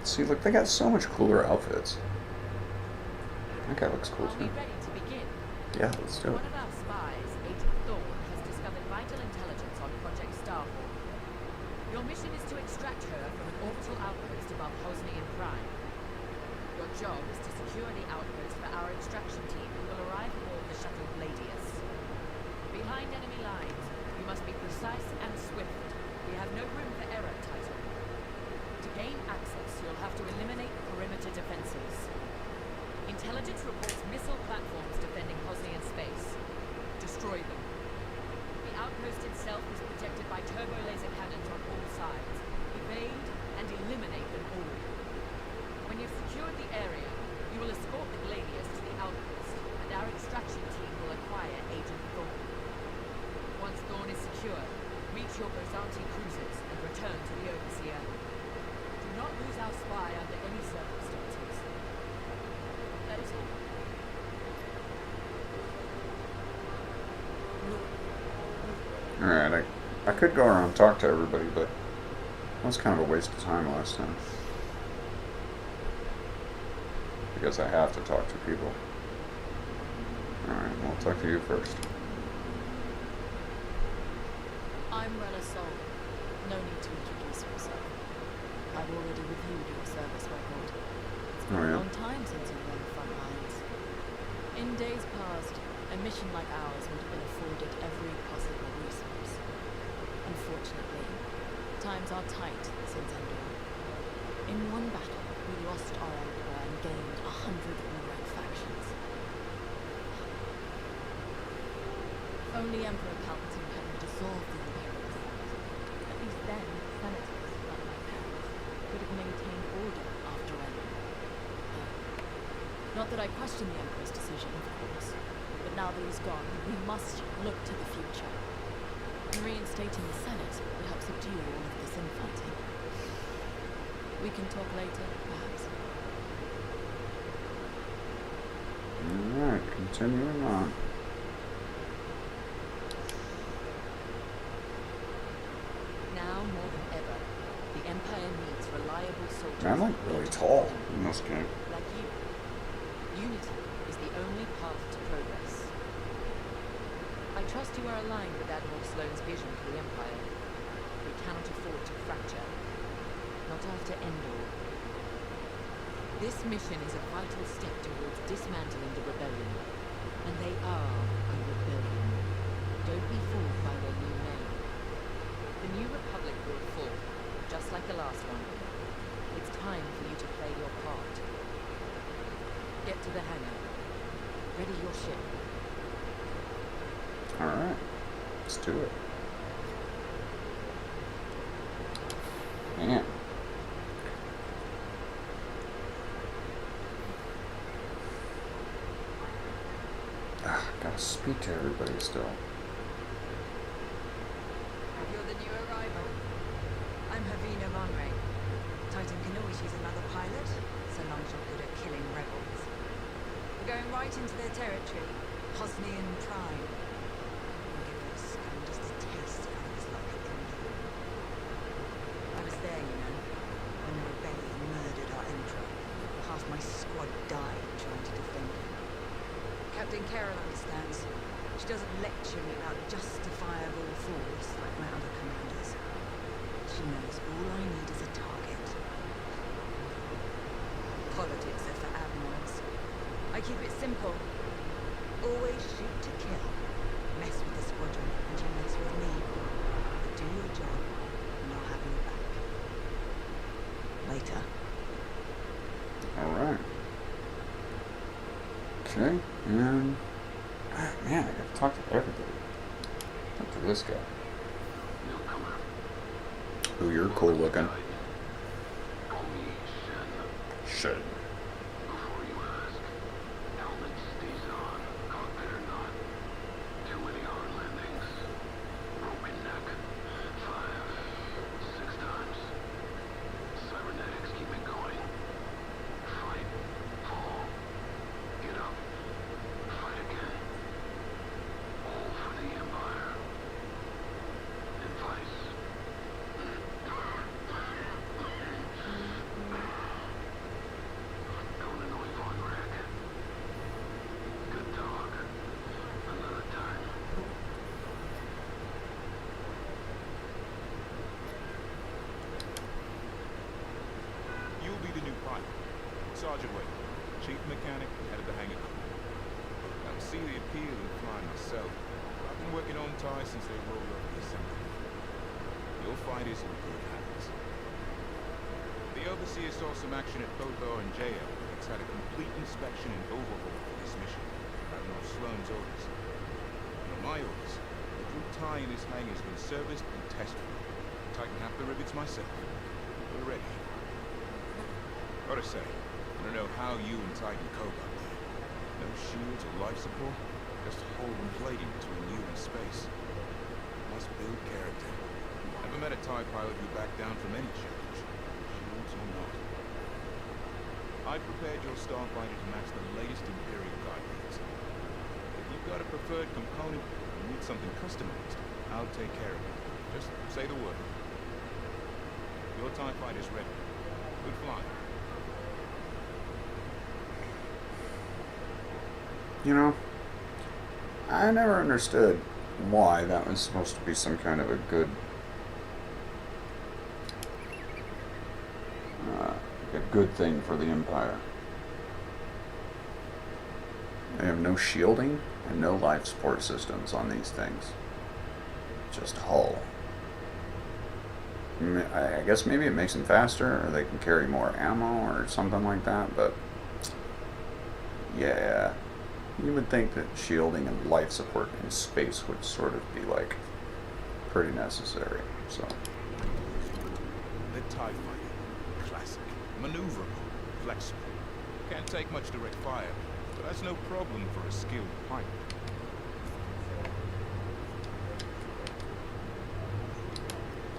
See, look, they got so much cooler outfits. That guy looks cool Are we too. ready to begin? Yeah, let's do it. One of our spies, Agent Thorne, has discovered vital intelligence on Project Starhawk. Your mission is to extract her from an orbital outpost above Hosnian Prime. Your job is to secure the outpost for our extraction team, who will arrive aboard the shuttle Gladius. Behind enemy lines, you must be precise and swift. We have no room for error, Titan. To gain access, you'll have to eliminate perimeter defenses. Intelligence reports missile platforms defending Hosnian space. Destroy them. The outpost itself is protected by turbo laser cannons on all sides. Evade and eliminate them all. When you've secured the area, you will escort the Gladius to the outpost, and our extraction team will acquire Agent Thorne. Once Thorne is secure, reach your Byzanti cruisers and return to the Overseer. Do not lose our spy under any circumstances. That is all. Alright, I could go around and talk to everybody, but that was kind of a waste of time last time. because I have to talk to people. Alright, well, I'll talk to you first. I'm Rella Sol. No need to introduce yourself. I've already reviewed your service record. It's been Oh, yeah? a long time since you were on the front lines. In days past, a mission like ours would have been afforded every possible resource. Unfortunately, times are tight since Endor. In one battle, we lost our Emperor and gained 100 warlike factions. If only Emperor Palpatine hadn't dissolved the Imperial Senate. At least then, senators, like my parents, could have maintained order after Endor. Not that I question the Emperor's decision, of course, but now that he's gone, we must look to the future. And reinstating the Senate would help subdue all of this infighting. We can talk later, perhaps. Alright, continuing on. Now more than ever, the Empire needs reliable soldiers. Man, I'm like really tall in this game. Like you. Unity is the only path to progress. I trust you are aligned with Admiral Sloane's vision for the Empire. We cannot afford to fracture. Not after Endor. This mission is a vital step towards dismantling the rebellion. And they are a rebellion. Don't be fooled by their new name. The New Republic will fall, just like the last one. It's time for you to play your part. Get to the hangar. Ready your ship. Alright, let's do it. Man. Gotta speak to everybody still. You're the new arrival. I'm Havina Monray. Titan can always use another pilot, so long as you're good at killing rebels. We're going right into their territory, Hosnian Prime. We'll give those scum just a taste of what it's like at Endor. I was there, you know, when the rebellion murdered our Emperor. Half my squad died trying to defend him. Captain Carroll understands. She doesn't lecture me about justifiable force like my other commanders. She knows all I need is a target. Politics are for admirals. I keep it simple. Always shoot to kill. Mess with the squadron and you mess with me. Do your job and I'll have your back. Later. Alright. Okay, and... man, I gotta talk to everybody. Talk to this guy. Ooh, you're cool looking. Shen. Sergeant Wade, chief mechanic, head of the hangar crew. I can see the appeal in flying myself. I've been working on ties since they rolled up the assembly. Your fight is in good hands. The Overseer saw some action at Bothar and JL. It's had a complete inspection and overhaul for this mission. Admiral Sloane's orders. And on my orders, every tie in this hangar has been serviced and tested. Tighten half the rivets myself. We're ready. Gotta say, I don't know how you and Titan cope up there. No shields or life support, just holding plating between you and space. Must build character. Never met a TIE pilot who backed down from any challenge, shields or not. I prepared your starfighter to match the latest Imperial guidelines. If you've got a preferred component or need something customized, I'll take care of it. Just say the word. Your TIE fighter's ready. Good flying. You know, I never understood why that was supposed to be some kind of a good thing for the Empire. They have no shielding and no life support systems on these things. Just hull. I guess maybe it makes them faster, or they can carry more ammo, or something like that, but yeah, you would think that shielding and life support in space would sort of be like pretty necessary. So The TIE fighter. Classic. Maneuverable. Flexible. Can't take much direct fire, but that's no problem for a skilled pilot.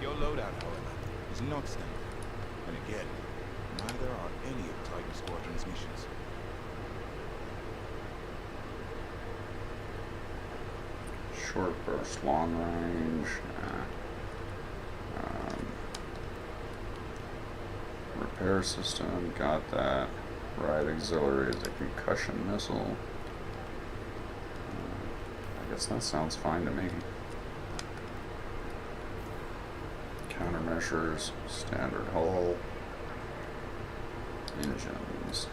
Your loadout, however, is not standard. And again, neither are any of Titan Squadron's missions. short burst, long range. Repair system, got that. Ride auxiliary is a concussion missile. I guess that sounds fine to me. Countermeasures, standard hull, engines.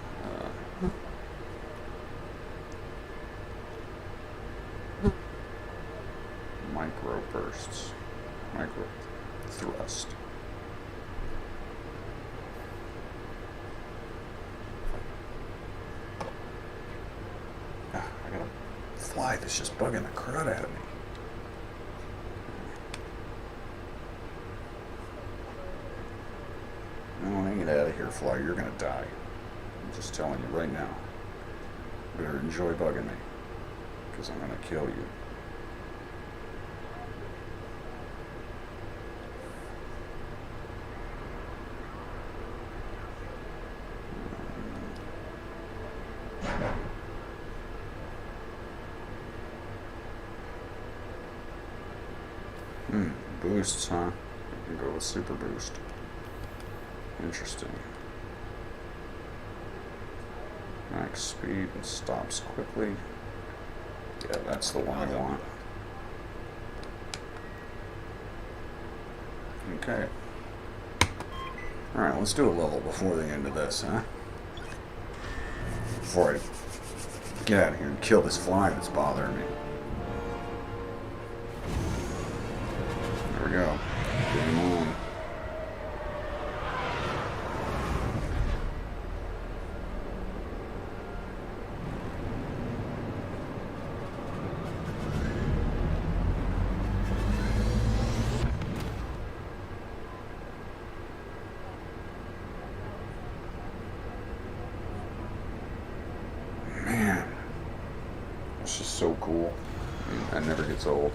Micro bursts, micro thrust. I got a fly that's just bugging the crud out of me. Oh, get out of here, fly. You're gonna die. I'm just telling you right now. You better enjoy bugging me, because I'm gonna kill you. Boosts, huh? You can go with super boost. Interesting. Max speed and stops quickly. Yeah, that's the one I want. Okay. Alright, let's do a level before the end of this, huh? Before I get out of here and kill this fly that's bothering me. There we go. Game on. Man, it's just so cool. I mean, that never gets old.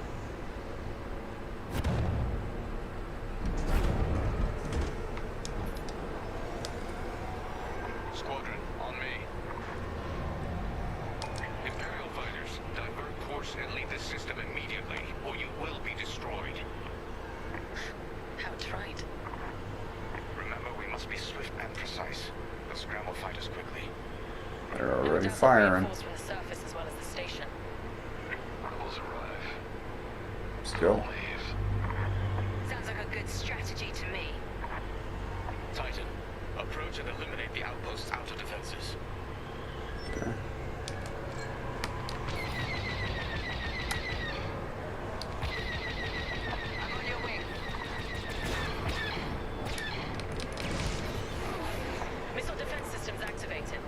Squadron, on me. Imperial fighters, divert course and leave the system immediately, or you will be destroyed. How tried. Remember, we must be swift and precise. They'll scramble fighters quickly. They're already firing. From the surface as well as the station. Rebels arrive. Still. Leave. Sounds like a good strategy to me. Titan, approach and eliminate the outpost's outer defenses. Okay. I'm on your wing. Missile defense systems activated.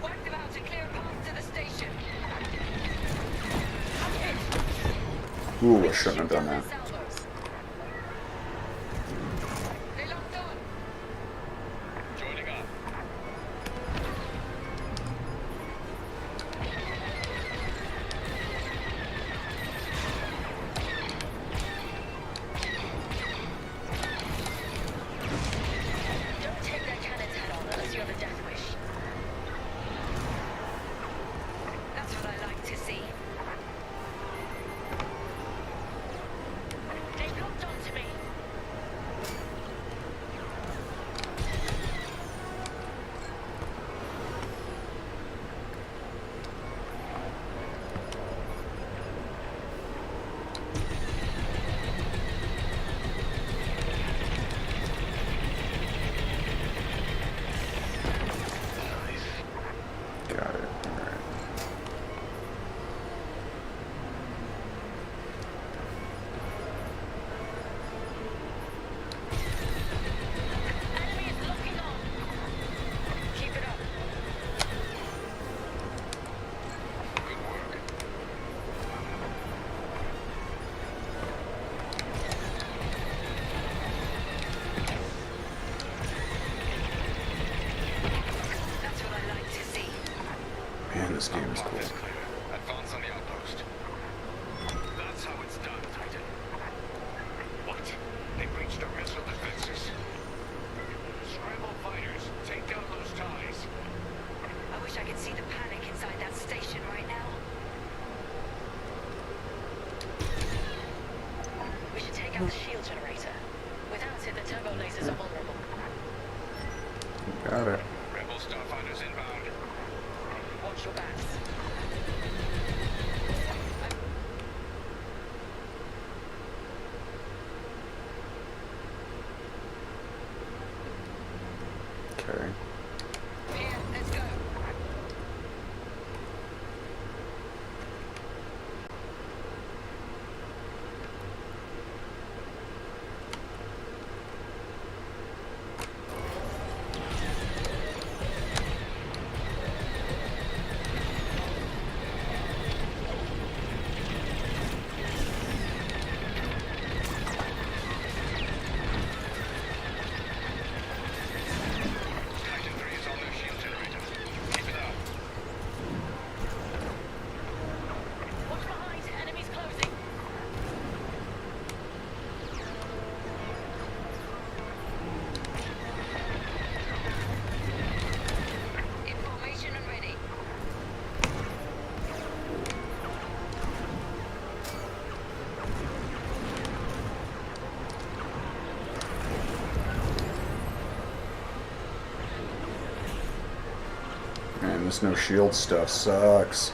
Wipe them out and clear a path to the station. I'm hit. Ooh, I shouldn't have done that. Salvos. They locked on. Joining up. Don't take their cannons head on unless you have a death wish. That's what I like to see. That's cool. Is clear. Advance on the outpost. That's how it's done, Titan. What? They breached our missile defenses. Scramble fighters, take down those ties. I wish I could see the panic inside that station right now. We should take out the shield generator. Without it, the turbo lasers are vulnerable. Got it. Rebel starfighters inbound. Watch your backs. Okay. Here, let's go. Titan 3 is on their shield generator. Keep it up. Watch behind. Enemies closing. In formation and ready. Man, this no shield stuff sucks.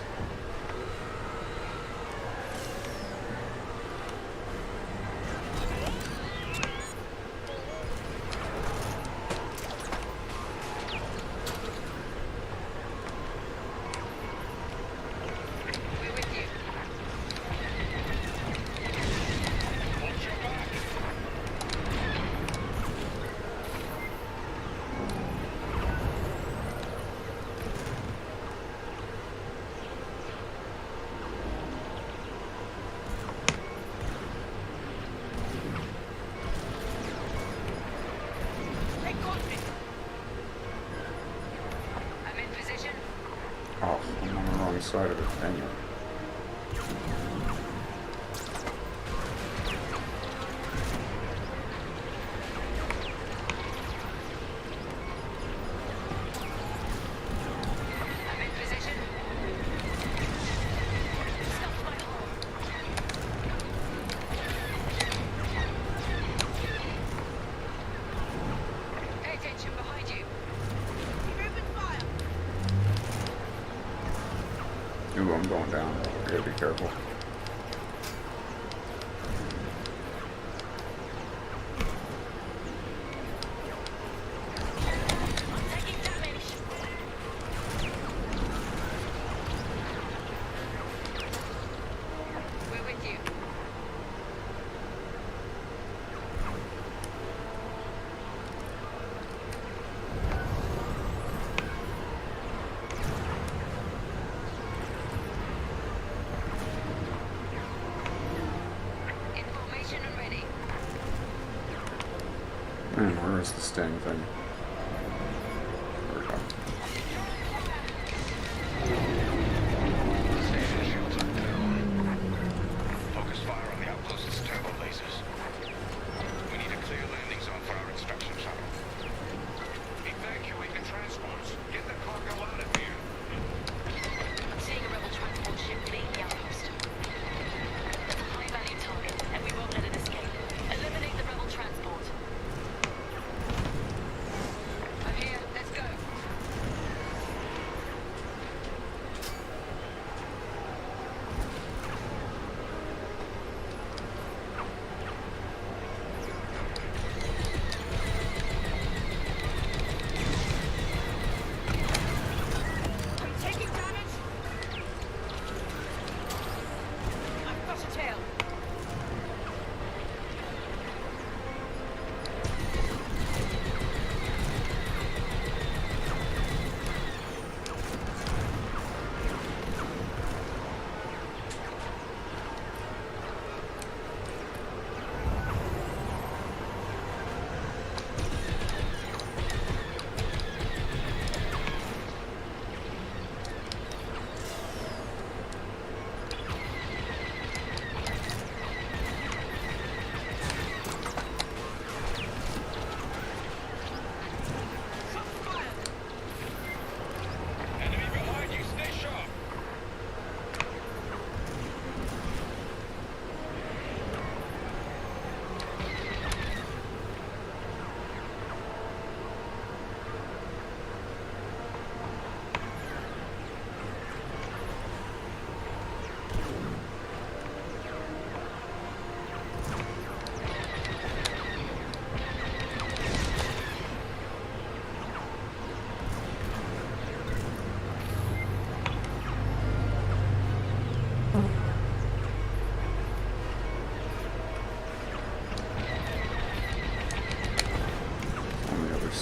We're with you. Watch your back. They got me. I'm in position. Oh, I'm on the wrong side of it. Dang it. I'm in position. Stop my horn. Pay attention behind you. Keep open fire. Ooh, I'm going down. I gotta be careful. Taking damage. We're with you. In formation and ready. Man, where is the sting thing? There we go. Station shields are down. Focus fire on the outpost's turbo lasers. We need a clear landing zone for our extraction shuttle. Evacuate the transports. Get the cargo out of here. I'm seeing a rebel transport ship fleeing the outpost. It's a high-value target, and we won't let it escape. Eliminate the rebel transport.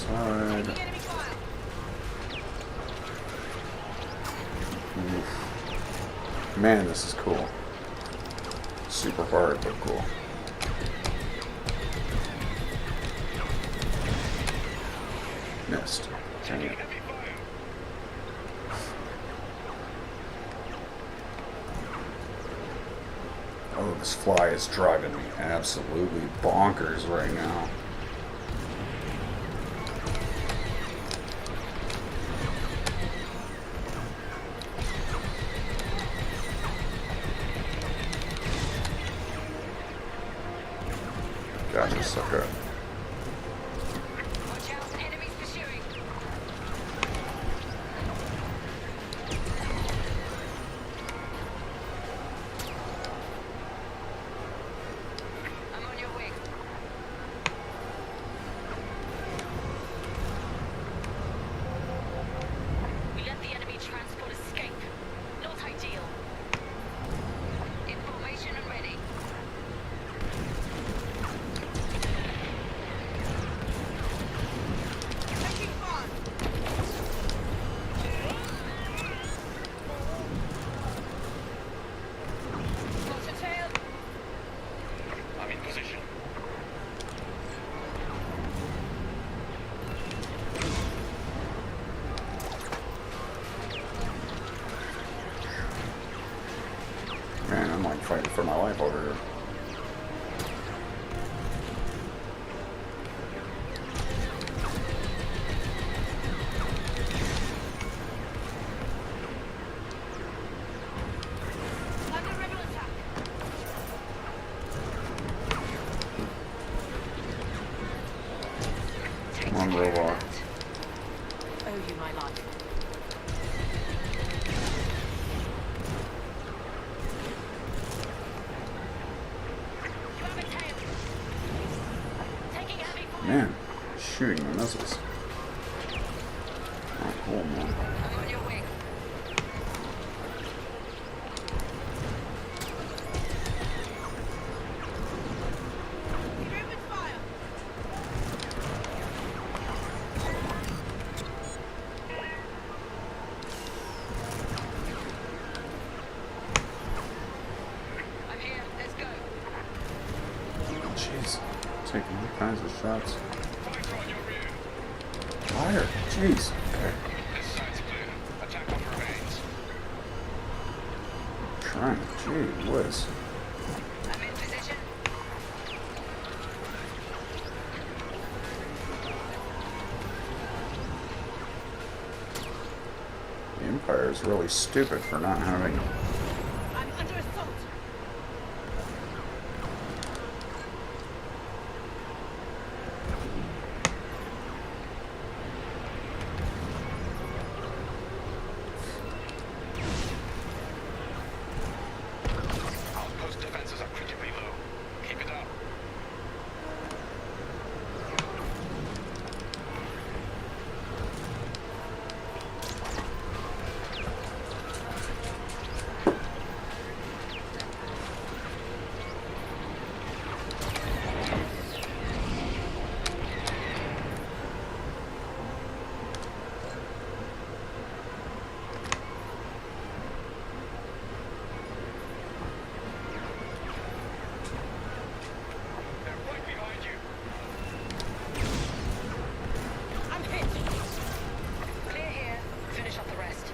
side. Taking enemy fire. Oof. Man, this is cool. Super hard, but cool. Missed. Dang it. Oh, this fly is driving me absolutely bonkers right now. God, this is so good. Watch out, enemies pursuing. I'm on your wing. We let the enemy transport escape. Not ideal. In formation and ready. Taking fire. Spot a tail. I'm in position. Man, I'm like fighting for my life over here. Under rebel attack. Come on, robot. Owe you my life. You have a tail. Taking heavy fire. Man, shooting the missiles. Oh, cool, man. I'm on your wing. Open fire. I'm here. Let's go. Jeez, taking all kinds of shots. Fighter on your rear. Fire! Jeez. Okay. This side's clear. Attack what remains. Trying. Gee whiz. I'm in position. The Empire is really stupid for not having. I'm under assault. Outpost defenses are critically low. Keep it up. They're right behind you. I'm hit. Clear here. Finish up the rest.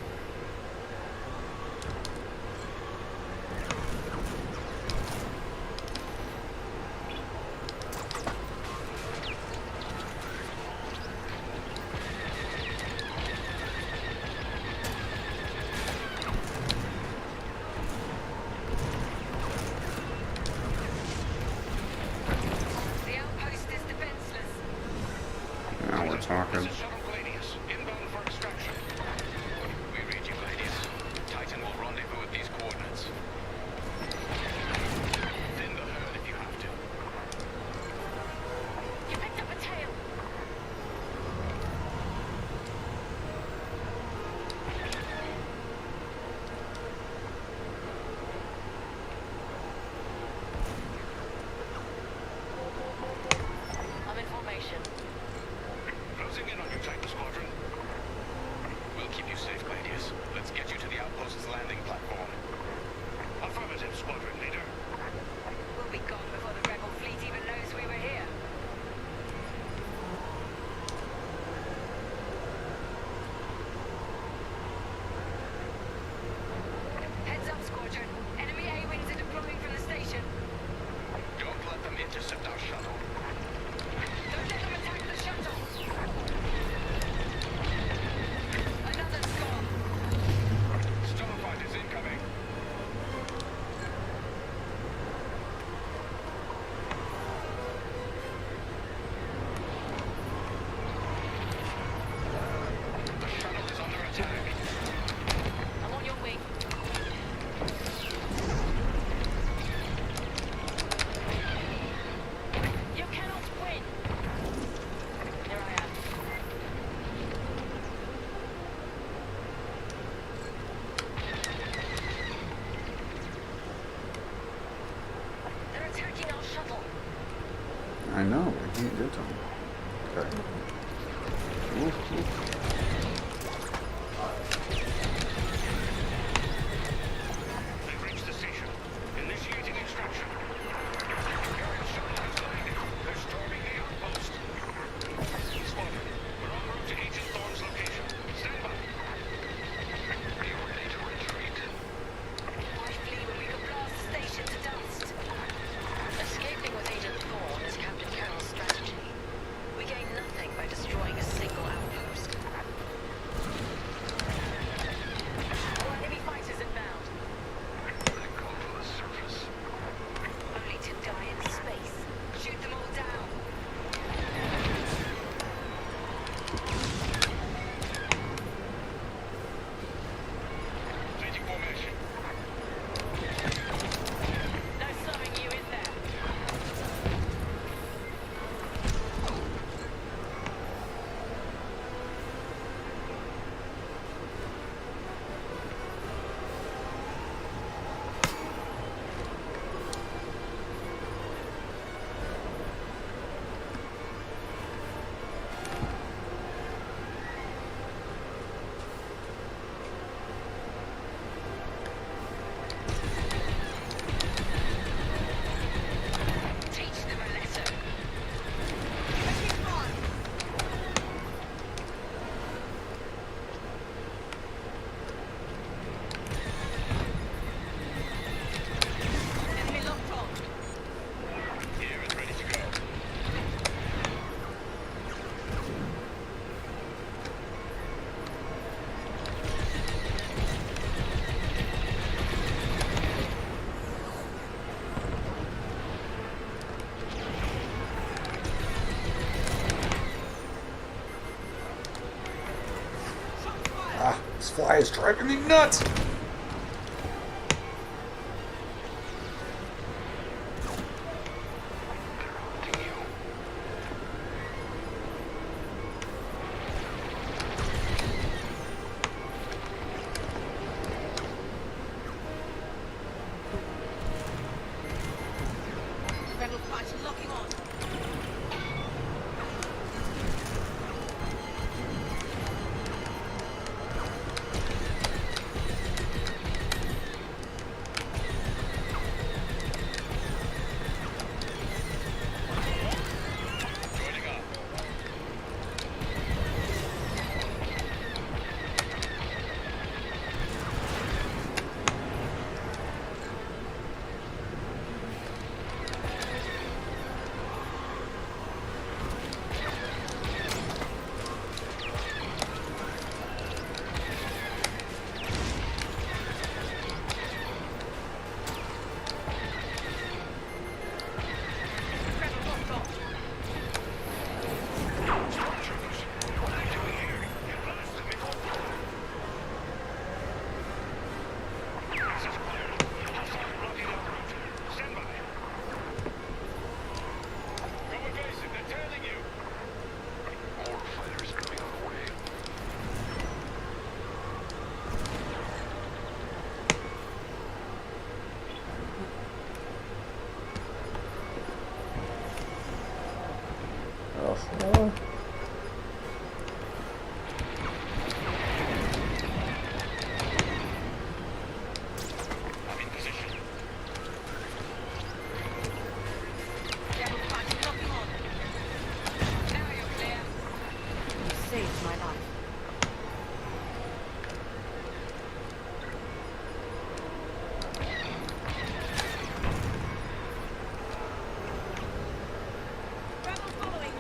The outpost is defenseless. Now we're talking. This is Shuttle Gladius, inbound for extraction. We read you, Gladius. Titan will rendezvous at these coordinates. Thin the herd if you have to. You picked up a tail. I'm in formation. Closing I know. I can't get to him. Okay. Oof, oof. They've reached the station. Initiating extraction. Imperial Shogun's landing. They're storming the outpost. Squadron, we're en route to Agent Thorne's location. Stand by. Be ready to retreat. Why flee when we could blast the station to dust? Escaping with Agent Thorne is Captain Carroll's strategy. We gain nothing by destroying a single outpost. All enemy fighters inbound. They come to the surface. Only to die in space. Shoot them all down. Changing formation. No slowing you in there. Teach them a lesson. Enemy locked on. Gear is ready to go. Ah, this fly is driving me nuts. Hunting you. Rebel fighter locking on. Joining up. Rebel locked on. Stormtroopers, what are you doing here? You blasted me for This is clear. Hostiles blocking our route. Stand by. Go evasive. They're tailing you. More fighters coming our way. Oh. I'm in position. Rebel fighter locking on. Now you're clear. You saved my life. Rebel following.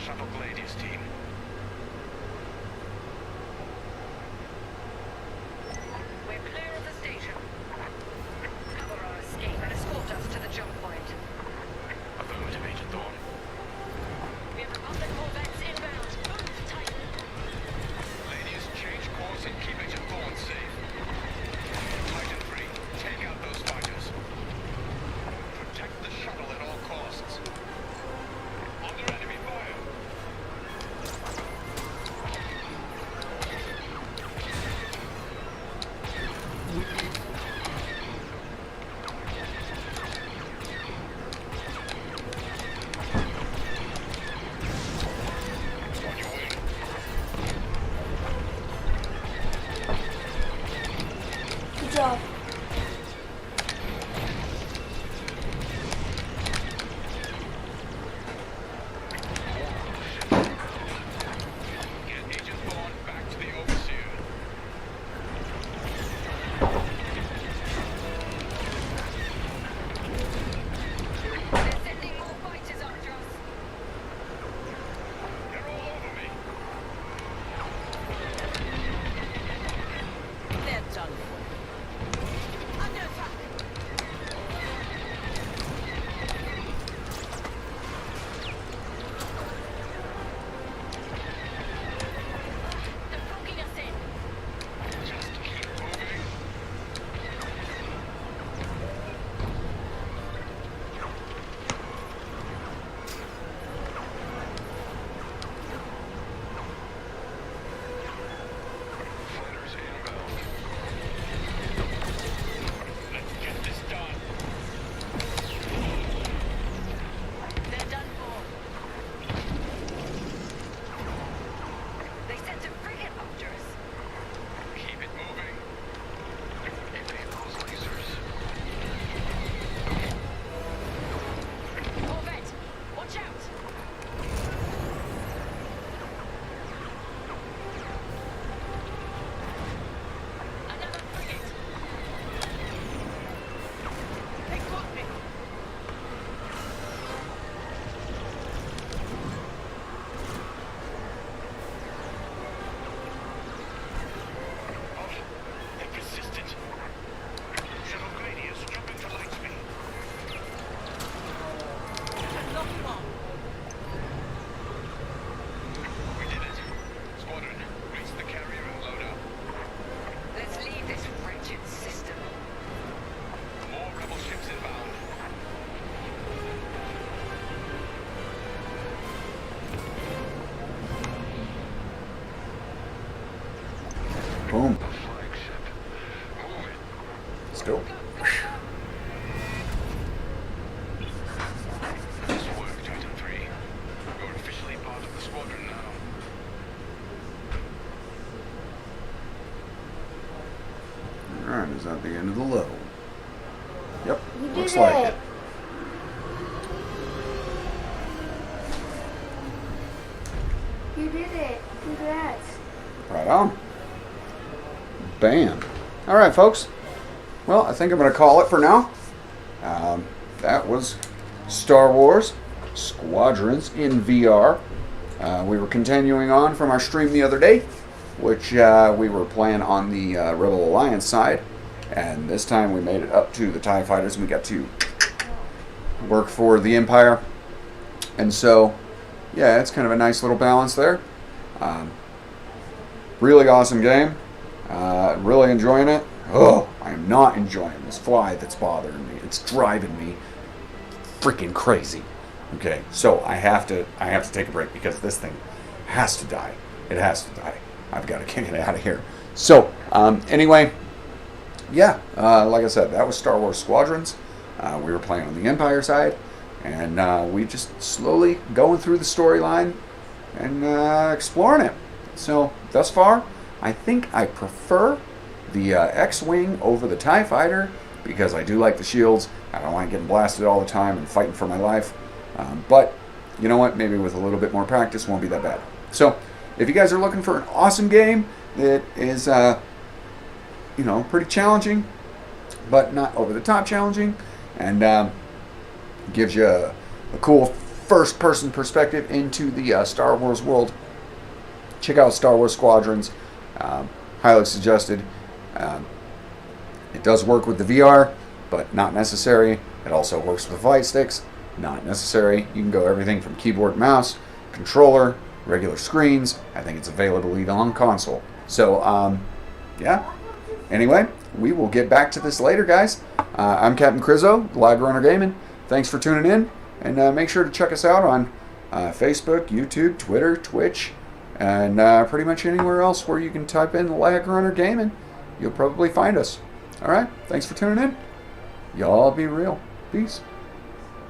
shuttle Gladius team. We're clear of the station. Cover our escape and escort us to the jump point. Affirmative, Agent Thorne. We have Republic corvettes inbound. Move, Titan. Gladius, change course and keep Agent Thorne safe. Titan 3, take out those fighters. Protect the shuttle at all costs. Under enemy fire. On your way. Good job. Get Agent Thorne back to the Overseer. They're sending more fighters after us. They're all over me. They're done for. Under attack! They're poking us in. Just keep moving. Fighters inbound. Let's get this done. They're done for. They sent a frigate after us. Keep it moving. Evade those lasers. Corvette, watch out! Another frigate. They got me. Oh, they persisted. Shuttle Gladius, jump into light speed. Lock them on. We did it. Squadron, race the carrier and load up. Let's leave this wretched system. More rebel ships inbound. Boom. Flagship. Move it. Still. Nice work, Titan 3. You're officially part of the squadron now. Alright, is that the end of the level? Yep, You did looks like it. it. You did it. Congrats. Right on. Bam. Alright, folks. Well, I think I'm going to call it for now. That was Star Wars Squadrons in VR. We were continuing on from our stream the other day, which we were playing on the Rebel Alliance side. And this time we made it up to the TIE Fighters and we got to work for the Empire. And so, yeah, it's kind of a nice little balance there. Really awesome game. Really enjoying it. Oh, I am not enjoying this fly that's bothering me. It's driving me freaking crazy. Okay, so I have to take a break because this thing has to die. It has to die. I've got to get it out of here. So, anyway, yeah, like I said, that was Star Wars Squadrons. We were playing on the Empire side, and we just slowly going through the storyline and exploring it. So, thus far, I think I prefer the X-Wing over the TIE Fighter because I do like the shields. I don't like getting blasted all the time and fighting for my life. But, you know what, maybe with a little bit more practice won't be that bad. So, if you guys are looking for an awesome game that is, you know, pretty challenging, but not over the top challenging, and gives you a cool first-person perspective into the Star Wars world, check out Star Wars Squadrons. Highly suggested. It does work with the VR, but not necessary. It also works with fight sticks, not necessary. You can go everything from keyboard, mouse, controller, regular screens. I think it's available even on console. So, yeah. Anyway, we will get back to this later, guys. I'm Captain Crizzo, Lag Runner Gaming. Thanks for tuning in, and make sure to check us out on Facebook, YouTube, Twitter, Twitch, and pretty much anywhere else where you can type in Lag Runner Gaming. You'll probably find us. All right, thanks for tuning in. Y'all be real. Peace.